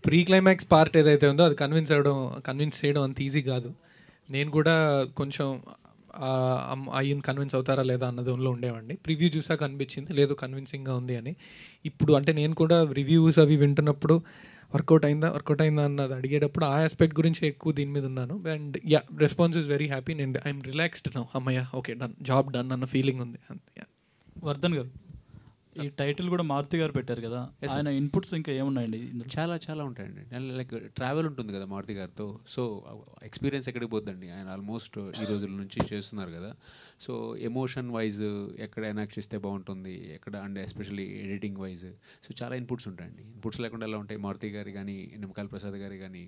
ప్రీ క్లైమాక్స్ పార్ట్ ఏదైతే ఉందో అది కన్విన్స్ చేయడం అంత ఈజీ కాదు. నేను కూడా కొంచెం అయ్యని కన్విన్స్ అవుతారా లేదా అన్న జోన్లో ఉండేవాడిని. ప్రివ్యూ చూసాక అనిపించింది లేదు కన్విన్సింగ్గా ఉంది అని. ఇప్పుడు అంటే నేను కూడా రివ్యూస్ అవి వింటున్నప్పుడు వర్కౌట్ అయిందా అన్నది అడిగేటప్పుడు ఆ ఆస్పెక్ట్ గురించి ఎక్కువ దీని మీద ఉన్నాను. And yeah, response is very happy. నేను ఐఎమ్ రిలాక్స్డ్ నౌ. అమ్మయ్య ఓకే డన్, జాబ్ డన్ అన్న ఫీలింగ్ ఉంది. వర్ధన్ గారు, ఈ టైటిల్ కూడా మారుతి గారు పెట్టారు కదా, ఆయన ఇన్పుట్స్ ఇంకా ఏమున్నాయండి? చాలా చాలా ఉంటాయండి. లైక్ ట్రావెల్ ఉంటుంది కదా మారుతి గారితో. సో ఎక్స్పీరియన్స్ ఎక్కడికి పోద్దండి, ఆయన ఆల్మోస్ట్ ఈ రోజుల నుంచి చేస్తున్నారు కదా. సో ఎమోషన్ వైజ్ ఎక్కడ ఎనాక్ట్ చేస్తే బాగుంటుంది, ఎక్కడ and especially editing wise. So చాలా ఇన్పుట్స్ ఉంటాయండి. ఇన్పుట్స్ లేకుండా ఎలా ఉంటాయి? మారుతి గారి కానీ నిమ్మకాయల ప్రసాద్ గారి కానీ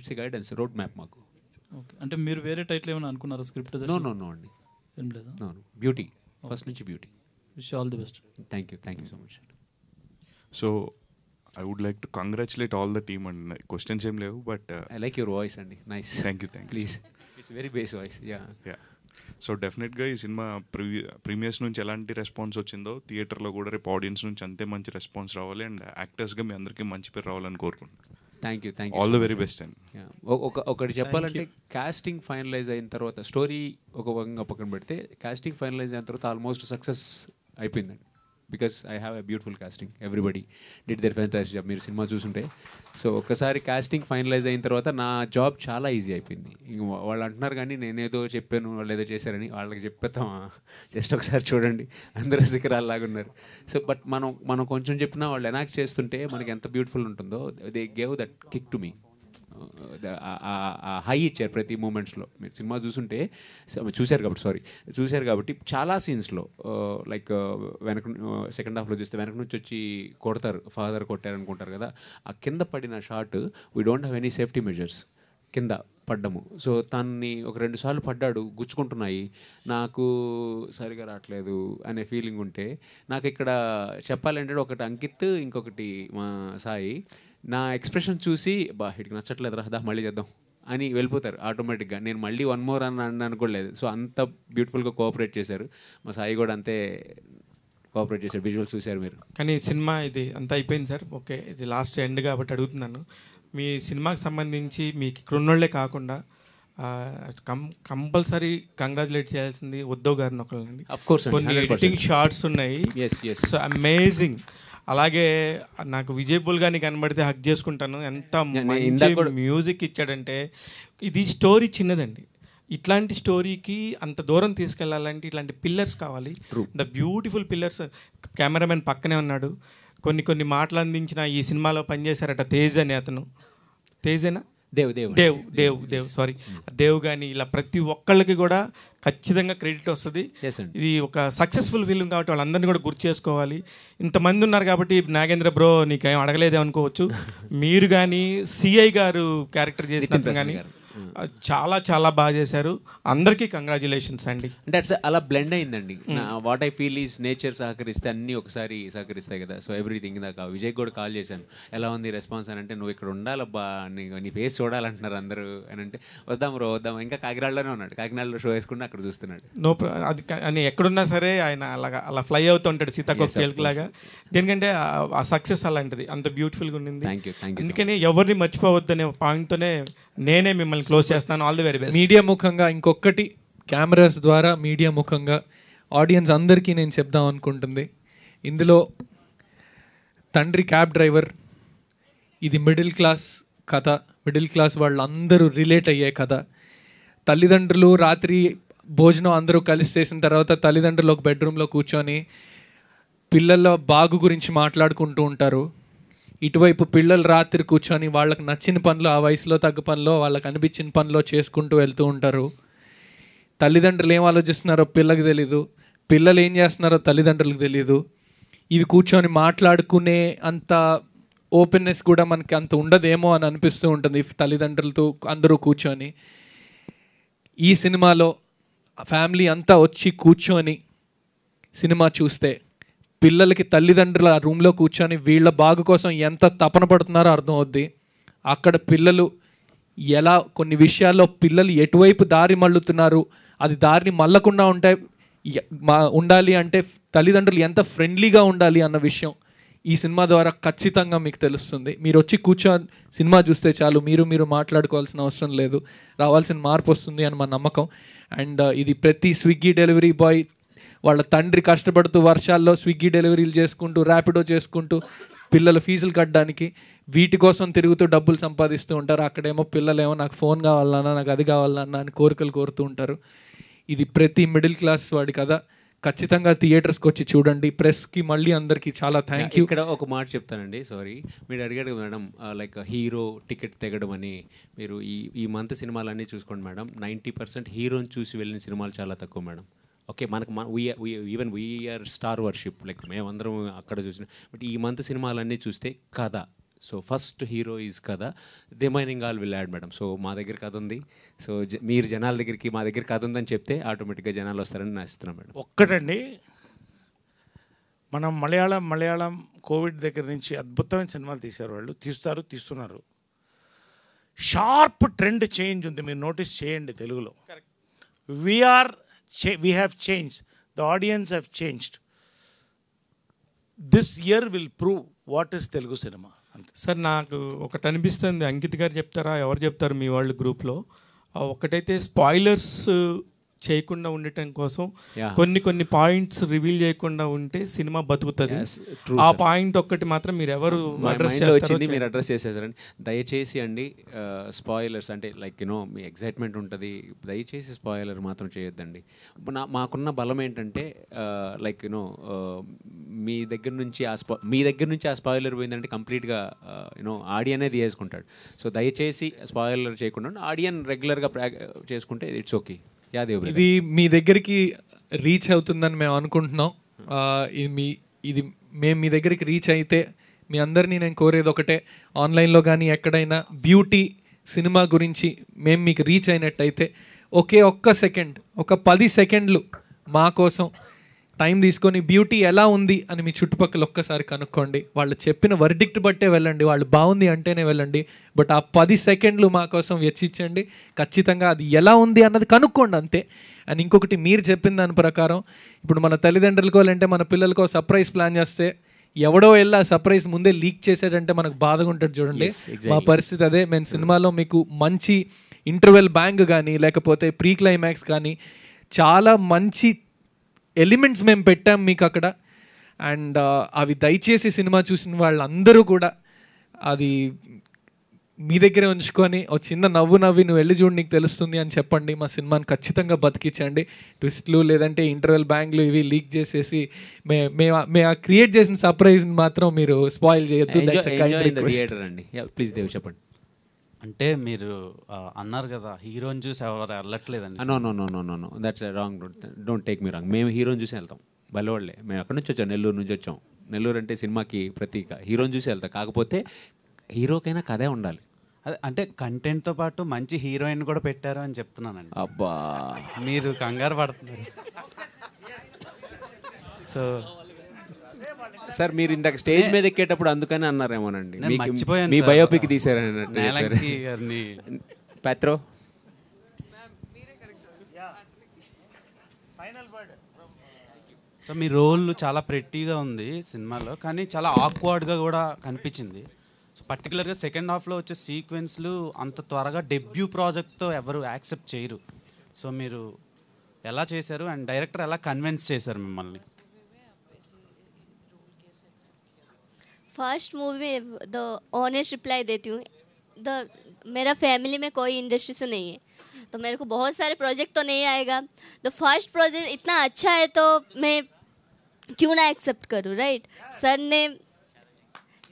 it's a guidance, road map మాకు. ఓకే, అంటే మీరు వేరే టైటిల్ ఏమైనా అనుకున్నారా స్క్రిప్ట్? నో అండి, ఏం లేదా? బ్యూటీ, ఫస్ట్ నుంచి beauty. Wish you all the best. Thank you so much. So I would like to congratulate all the team and questions em levu, but I like your voice and nice. Thank you please. It's very bass voice. Yeah. So డెఫినెట్గా ఈ cinema premieres నుంచి ఎలాంటి response వచ్చిందో థియేటర్లో కూడా రేపు audience నుంచి అంతే మంచి రెస్పాన్స్ రావాలి. అండ్ యాక్టర్స్గా మీ అందరికీ మంచి పేరు రావాలని కోరుకుంటున్నాను. Thank you all the very best and ఒకటి చెప్పాలంటే కాస్టింగ్ ఫైనలైజ్ అయిన తర్వాత స్టోరీ ఒక భాగంగా పక్కన పెడితే కాస్టింగ్ ఫైనలైజ్ అయిన తర్వాత ఆల్మోస్ట్ సక్సెస్ అయిపోయిందండి. Because I have a beautiful casting, everybody did their fantastic job. మీరు సినిమా చూసుంటే సో ఒక్కసారి కాస్టింగ్ ఫైనలైజ్ అయిన తర్వాత నా జాబ్ చాలా ఈజీ అయిపోయింది. ఇంక వాళ్ళు అంటున్నారు కానీ నేనేదో చెప్పాను వాళ్ళు ఏదో చేశారని, వాళ్ళకి చెప్పేస్తామా, జస్ట్ ఒకసారి చూడండి అందరూ శిఖరాల్లాగా ఉన్నారు. సో బట్ మనం కొంచెం చెప్పినా వాళ్ళు ఎనాక్ట్ చేస్తుంటే మనకి ఎంత బ్యూటిఫుల్ ఉంటుందో. They gave that kick to me. High ఇచ్చారు ప్రతి మూమెంట్స్లో. మీరు సినిమా చూశారు కాబట్టి చాలా సీన్స్లో లైక్ సెకండ్ హాఫ్లో చూస్తే వెనక నుంచి వచ్చి కొడతారు, ఫాదర్ కొట్టారు అనుకుంటారు కదా, ఆ కింద పడిన shot we don't have any safety measures కింద పడ్డము. సో తన్ని ఒక 2 సార్లు పడ్డాడు, గుచ్చుకుంటున్నాయి, నాకు సరిగా రావట్లేదు అనే ఫీలింగ్ ఉంటే నాకు ఇక్కడ చెప్పాలంటే ఒకటి అంకిత్, ఇంకొకటి మా సాయి నా ఎక్స్ప్రెషన్ చూసి ఇటుకి నచ్చట్లేదు రా మళ్ళీ చేద్దాం అని వెళ్ళిపోతారు ఆటోమేటిక్గా. నేను మళ్ళీ 1 more అని అనుకోలేదు. సో అంత బ్యూటిఫుల్గా కోఆపరేట్ చేశారు. మా సాయి కూడా అంతే కోఆపరేట్ చేశారు. విజువల్స్ చూశారు మీరు. కానీ సినిమా ఇది అంతా అయిపోయింది సార్. ఓకే, ఇది లాస్ట్ ఎండ్ కాబట్టి అడుగుతున్నాను, మీ సినిమాకి సంబంధించి మీకు ఇక్కడ ఉన్నోళ్ళే కాకుండా కంపల్సరీ కంగ్రాచులేట్ చేయాల్సింది ఉద్ధవ్ గారిని ఒకళ్ళండి. కొన్ని ఎడిటింగ్ షార్ట్స్ ఉన్నాయి, సో అమేజింగ్. అలాగే నాకు విజయ్ బుల్ గారిని కనబడితే హక్ చేసుకుంటాను. ఎంత మంచి మ్యూజిక్ ఇచ్చాడంటే. ఇది స్టోరీ చిన్నదండి, ఇట్లాంటి స్టోరీకి అంత దూరం తీసుకెళ్లాలంటే ఇట్లాంటి పిల్లర్స్ కావాలి. The beautiful pillars. కెమెరామెన్ పక్కనే ఉన్నాడు. కొన్ని మాటలు అందించిన ఈ సినిమాలో పనిచేశారట తేజ్ అని అతను. తేజేనా? దేవ్ సారీ, దేవ్ కానీ ఇలా ప్రతి ఒక్కళ్ళకి కూడా ఖచ్చితంగా క్రెడిట్ వస్తుంది. ఇది ఒక సక్సెస్ఫుల్ ఫిల్మ్ కాబట్టి వాళ్ళందరినీ కూడా గుర్తు చేసుకోవాలి. ఇంతమంది ఉన్నారు కాబట్టి నాగేంద్ర బ్రో నీకేం అడగలేదే అనుకోవచ్చు. మీరు కానీ సిఐ గారు క్యారెక్టర్ చేసిన కానీ చాలా చాలా బాగా చేశారు. అందరికీ కంగ్రాచులేషన్స్ అండి. అంటే అట్స్ అలా బ్లెండ్ అయిందండి. What I feel is nature సహకరిస్తే అన్నీ ఒకసారి సహకరిస్తాయి కదా. So everything. దాకా విజయ్ కూడా కాల్ చేశాను, ఎలా ఉంది రెస్పాన్స్ అని. అంటే నువ్వు ఇక్కడ ఉండాలబ్బా, నీ ఫేస్ చూడాలంటున్నారు అందరూ అని. అంటే వద్దాం రో వద్దాం. ఇంకా కాకినాడలోనే ఉన్నాడు, కాకినాడలో షో వేసుకుంటే అక్కడ చూస్తున్నాడు. అది అని ఎక్కడున్నా సరే ఆయన అలా ఫ్లై అవుతూ ఉంటాడు సీతాకోక లాగా. దేనికంటే ఆ సక్సెస్ అలాంటిది, అంత బ్యూటిఫుల్గా ఉండింది. అందుకని ఎవరిని మర్చిపోవద్దనే పాయింట్తోనే నేనే మిమ్మల్ని క్లోజ్ చేస్తాను. All the very best. Media ముఖంగా ఇంకొకటి, కెమెరాస్ ద్వారా మీడియా ముఖంగా ఆడియన్స్ అందరికీ నేను చెప్దాం అనుకుంటుంది, ఇందులో తండ్రి క్యాబ్ డ్రైవర్, ఇది మిడిల్ క్లాస్ కథ, మిడిల్ క్లాస్ వాళ్ళందరూ రిలేట్ అయ్యే కథ. తల్లిదండ్రులు రాత్రి భోజనం అందరూ కలిసి చేసిన తర్వాత తల్లిదండ్రులు ఒక బెడ్రూమ్లో కూర్చొని పిల్లల బాగు గురించి మాట్లాడుకుంటూ ఉంటారు. ఇటువైపు పిల్లలు రాత్రి కూర్చొని వాళ్ళకి నచ్చిన పనులు, ఆ వయసులో తగ్గ పనులు, వాళ్ళకి అనిపించిన పనులు చేసుకుంటూ వెళ్తూ ఉంటారు. తల్లిదండ్రులు ఏం ఆలోచిస్తున్నారో పిల్లకి తెలీదు, పిల్లలు ఏం చేస్తున్నారో తల్లిదండ్రులకు తెలీదు. ఇవి కూర్చొని మాట్లాడుకునే అంత ఓపెన్నెస్ కూడా మనకి అంత ఉండదేమో అని అనిపిస్తూ ఉంటుంది తల్లిదండ్రులతో అందరూ కూర్చొని. ఈ సినిమాలో ఫ్యామిలీ అంతా వచ్చి కూర్చొని సినిమా చూస్తే పిల్లలకి తల్లిదండ్రులు ఆ రూమ్లో కూర్చొని వీళ్ళ బాగు కోసం ఎంత తపన పడుతున్నారో అర్థం అవుద్ది. అక్కడ పిల్లలు ఎలా కొన్ని విషయాల్లో పిల్లలు ఎటువైపు దారి మళ్ళుతున్నారు, అది దారిని మళ్ళకుండా ఉండాలి అంటే తల్లిదండ్రులు ఎంత ఫ్రెండ్లీగా ఉండాలి అన్న విషయం ఈ సినిమా ద్వారా ఖచ్చితంగా మీకు తెలుస్తుంది. మీరు వచ్చి కూర్చొని సినిమా చూస్తే చాలు, మీరు మాట్లాడుకోవాల్సిన అవసరం లేదు, రావాల్సిన మార్పు వస్తుంది అని మా నమ్మకం. అండ్ ఇది ప్రతి స్విగ్గీ డెలివరీ బాయ్ వాళ్ళ తండ్రి కష్టపడుతూ వర్షాల్లో స్విగ్గీ డెలివరీలు చేసుకుంటూ, ర్యాపిడో చేసుకుంటూ పిల్లల ఫీజులు కట్టడానికి వీటి కోసం తిరుగుతూ డబ్బులు సంపాదిస్తూ ఉంటారు. అక్కడేమో పిల్లలేమో నాకు ఫోన్ కావాలన్నా, నాకు అది కావాలన్నా అని కోరికలు కోరుతూ ఉంటారు. ఇది ప్రతి మిడిల్ క్లాస్ వాడి కదా. ఖచ్చితంగా థియేటర్స్కి వచ్చి చూడండి. ప్రెస్కి మళ్ళీ అందరికీ చాలా థ్యాంక్ యూ. ఇక్కడ ఒక మాట చెప్తానండి, సారీ. మీరు అడిగాడు మేడం లైక్ హీరో టికెట్ తెగడం అని. మీరు ఈ మంత్ సినిమాలన్నీ చూసుకోండి మేడం, 90% హీరోని చూసి వెళ్ళిన సినిమాలు చాలా తక్కువ మేడం. ఓకే, మనకు even we are star worship, like మేమందరం అక్కడ చూసిన. బట్ ఈ మంత్ సినిమాలన్నీ చూస్తే కథ. సో ఫస్ట్ హీరో ఈజ్ కథ, remaining all will add madam. So మా దగ్గర కథ ఉంది. సో మీరు జనాల దగ్గరికి మా దగ్గర కథ ఉందని చెప్తే ఆటోమేటిక్గా జనాలు వస్తారని నేను ఆశిస్తున్నాను మేడం. ఒక్కటండి, మనం మలయాళం కోవిడ్ దగ్గర నుంచి అద్భుతమైన సినిమాలు తీశారు వాళ్ళు, తీస్తున్నారు. షార్ప్ ట్రెండ్ చేంజ్ ఉంది, మీరు నోటీస్ చేయండి. తెలుగులో we have changed, the audience have changed. This year will prove what is Telugu cinema. Sir నాకు ఒకటి అనిపిస్తుంది, అంకిత్ గారు చెప్తారా ఎవరు చెప్తారు మీ వాళ్ళ గ్రూప్లో, ఒకటైతే స్పాయిలర్స్ చేయకుండా ఉండటం కోసం కొన్ని పాయింట్స్ రివీల్ చేయకుండా ఉంటే సినిమా బతుకుతుంది. ఆ పాయింట్ ఒక్కటి మాత్రం మీరు ఎవరు మీరు అడ్రస్ చేసేసారండి. దయచేసి అండి స్పాయిలర్స్ అంటే లైక్ మీ ఎగ్జైట్మెంట్ ఉంటుంది, దయచేసి స్పాయిలర్ మాత్రం చేయొద్దండి. మాకున్న బలం ఏంటంటే లైక్ మీ దగ్గర నుంచి ఆ స్పాయిలర్ పోయిందంటే కంప్లీట్గా ఆడియనే తీసుకుంటాడు. సో దయచేసి స్పాయిలర్ చేయకుండా ఆడియన్ రెగ్యులర్గా చేసుకుంటే ఇట్స్ ఓకే. ఇది మీ దగ్గరికి రీచ్ అవుతుందని మేము అనుకుంటున్నాం. ఇది మేము మీ దగ్గరికి రీచ్ అయితే మీ అందరినీ నేను కోరేది ఒకటే, ఆన్లైన్లో కానీ ఎక్కడైనా బ్యూటీ సినిమా గురించి మేము మీకు రీచ్ అయినట్టయితే ఒక్క సెకండ్, ఒక 10 సెకండ్లు మా కోసం టైం తీసుకొని బ్యూటీ ఎలా ఉంది అని మీ చుట్టుపక్కల ఒక్కసారి కనుక్కోండి. వాళ్ళు చెప్పిన వర్డిక్ట్ బట్టే వెళ్ళండి, వాళ్ళు బాగుంది అంటేనే వెళ్ళండి. బట్ ఆ 10 సెకండ్లు మా కోసం వెచ్చించండి. ఖచ్చితంగా అది ఎలా ఉంది అన్నది కనుక్కోండి అంతే. అండ్ ఇంకొకటి, మీరు చెప్పిన దాని ప్రకారం ఇప్పుడు మన తల్లిదండ్రులకో లేదంటే మన పిల్లలకో సర్ప్రైజ్ ప్లాన్ చేస్తే ఎవడో వెళ్ళి ఆ సర్ప్రైజ్ ముందే లీక్ చేసాడంటే మనకు బాధగా ఉంటుంది చూడండి. మా పరిస్థితి అదే. మేము సినిమాలో మీకు మంచి ఇంటర్వెల్ బ్యాంగ్ కానీ లేకపోతే ప్రీ క్లైమాక్స్ కానీ చాలా మంచి ఎలిమెంట్స్ మేము పెట్టాం మీకు అక్కడ. అండ్ అవి దయచేసి సినిమా చూసిన వాళ్ళందరూ కూడా అది మీ దగ్గరే ఉంచుకొని ఒక చిన్న నవ్వి నువ్వు వెళ్ళి చూడు నీకు తెలుస్తుంది అని చెప్పండి. మా సినిమాని ఖచ్చితంగా బతికించండి. ట్విస్ట్లు లేదంటే ఇంటర్వెల్ బ్యాంగ్లు ఇవి లీక్ చేసేసి మేము క్రియేట్ చేసిన సర్ప్రైజ్ని మాత్రం మీరు స్పాయిల్ చేయొద్దు. ప్లీజ్ దేవ్ చెప్పండి. అంటే మీరు అన్నారు కదా హీరోని చూసి ఎవరు వెళ్ళట్లేదండి. No that's wrong. Don't take me wrong. మేము హీరోని చూసి వెళ్తాం, బలవాళ్ళే. మేము ఎక్కడి నుంచి వచ్చాం, నెల్లూరు నుంచి వచ్చాం. నెల్లూరు అంటే సినిమాకి ప్రతీక, హీరోని చూసి వెళ్తాం. కాకపోతే హీరోకైనా కథే ఉండాలి. అదే అంటే కంటెంట్తో పాటు మంచి హీరోయిన్ కూడా పెట్టారు అని చెప్తున్నానండి. అబ్బా, మీరు కంగారు పడుతున్నారు. సో సార్ మీరు ఇందాక స్టేజ్ మీద ఎక్కేటప్పుడు అందుకని అన్నారేమోనండి, నేను మర్చిపోయాను మీ సార్. బయోపిక్ తీసారన్నట్టు నేలంకి గారిని పెత్రో. సో మీ రోల్ చాలా ప్రెట్టీగా ఉంది సినిమాలో, కానీ చాలా ఆక్వర్డ్గా కూడా కనిపించింది. సో పర్టికులర్గా సెకండ్ హాఫ్లో వచ్చే సీక్వెన్స్లు అంత త్వరగా డెబ్యూ ప్రాజెక్ట్తో ఎవరు యాక్సెప్ట్ చేయరు. సో మీరు ఎలా చేశారు అండ్ డైరెక్టర్ ఎలా కన్విన్స్ చేశారు మిమ్మల్ని? फर्स्ट मूवी में द ऑनेस्ट रिप्लाई देती हूँ, मेरा फैमिली में कोई इंडस्ट्री से नहीं है, तो मेरे को बहुत सारे प्रोजेक्ट तो नहीं आएगा. तो फर्स्ट प्रोजेक्ट इतना अच्छा है तो मैं क्यों ना एक्सेप्ट करूँ, राइट. सर ने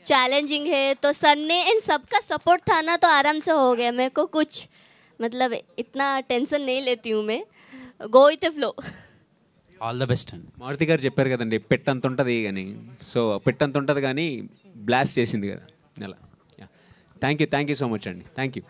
चैलेंजिंग है तो सर ने इन सबका सपोर्ट था ना, तो आराम से हो गया. मेरे को कुछ मतलब इतना टेंशन नहीं लेती हूँ मैं, go with the flow. All the best అండి. మారుతి గారు చెప్పారు కదండి పెట్టంత ఉంటుంది కానీ, సో పెట్టంత ఉంటుంది కానీ బ్లాస్ట్ చేసింది కదా అలా. థ్యాంక్ యూ సో మచ్ అండి. Thank you.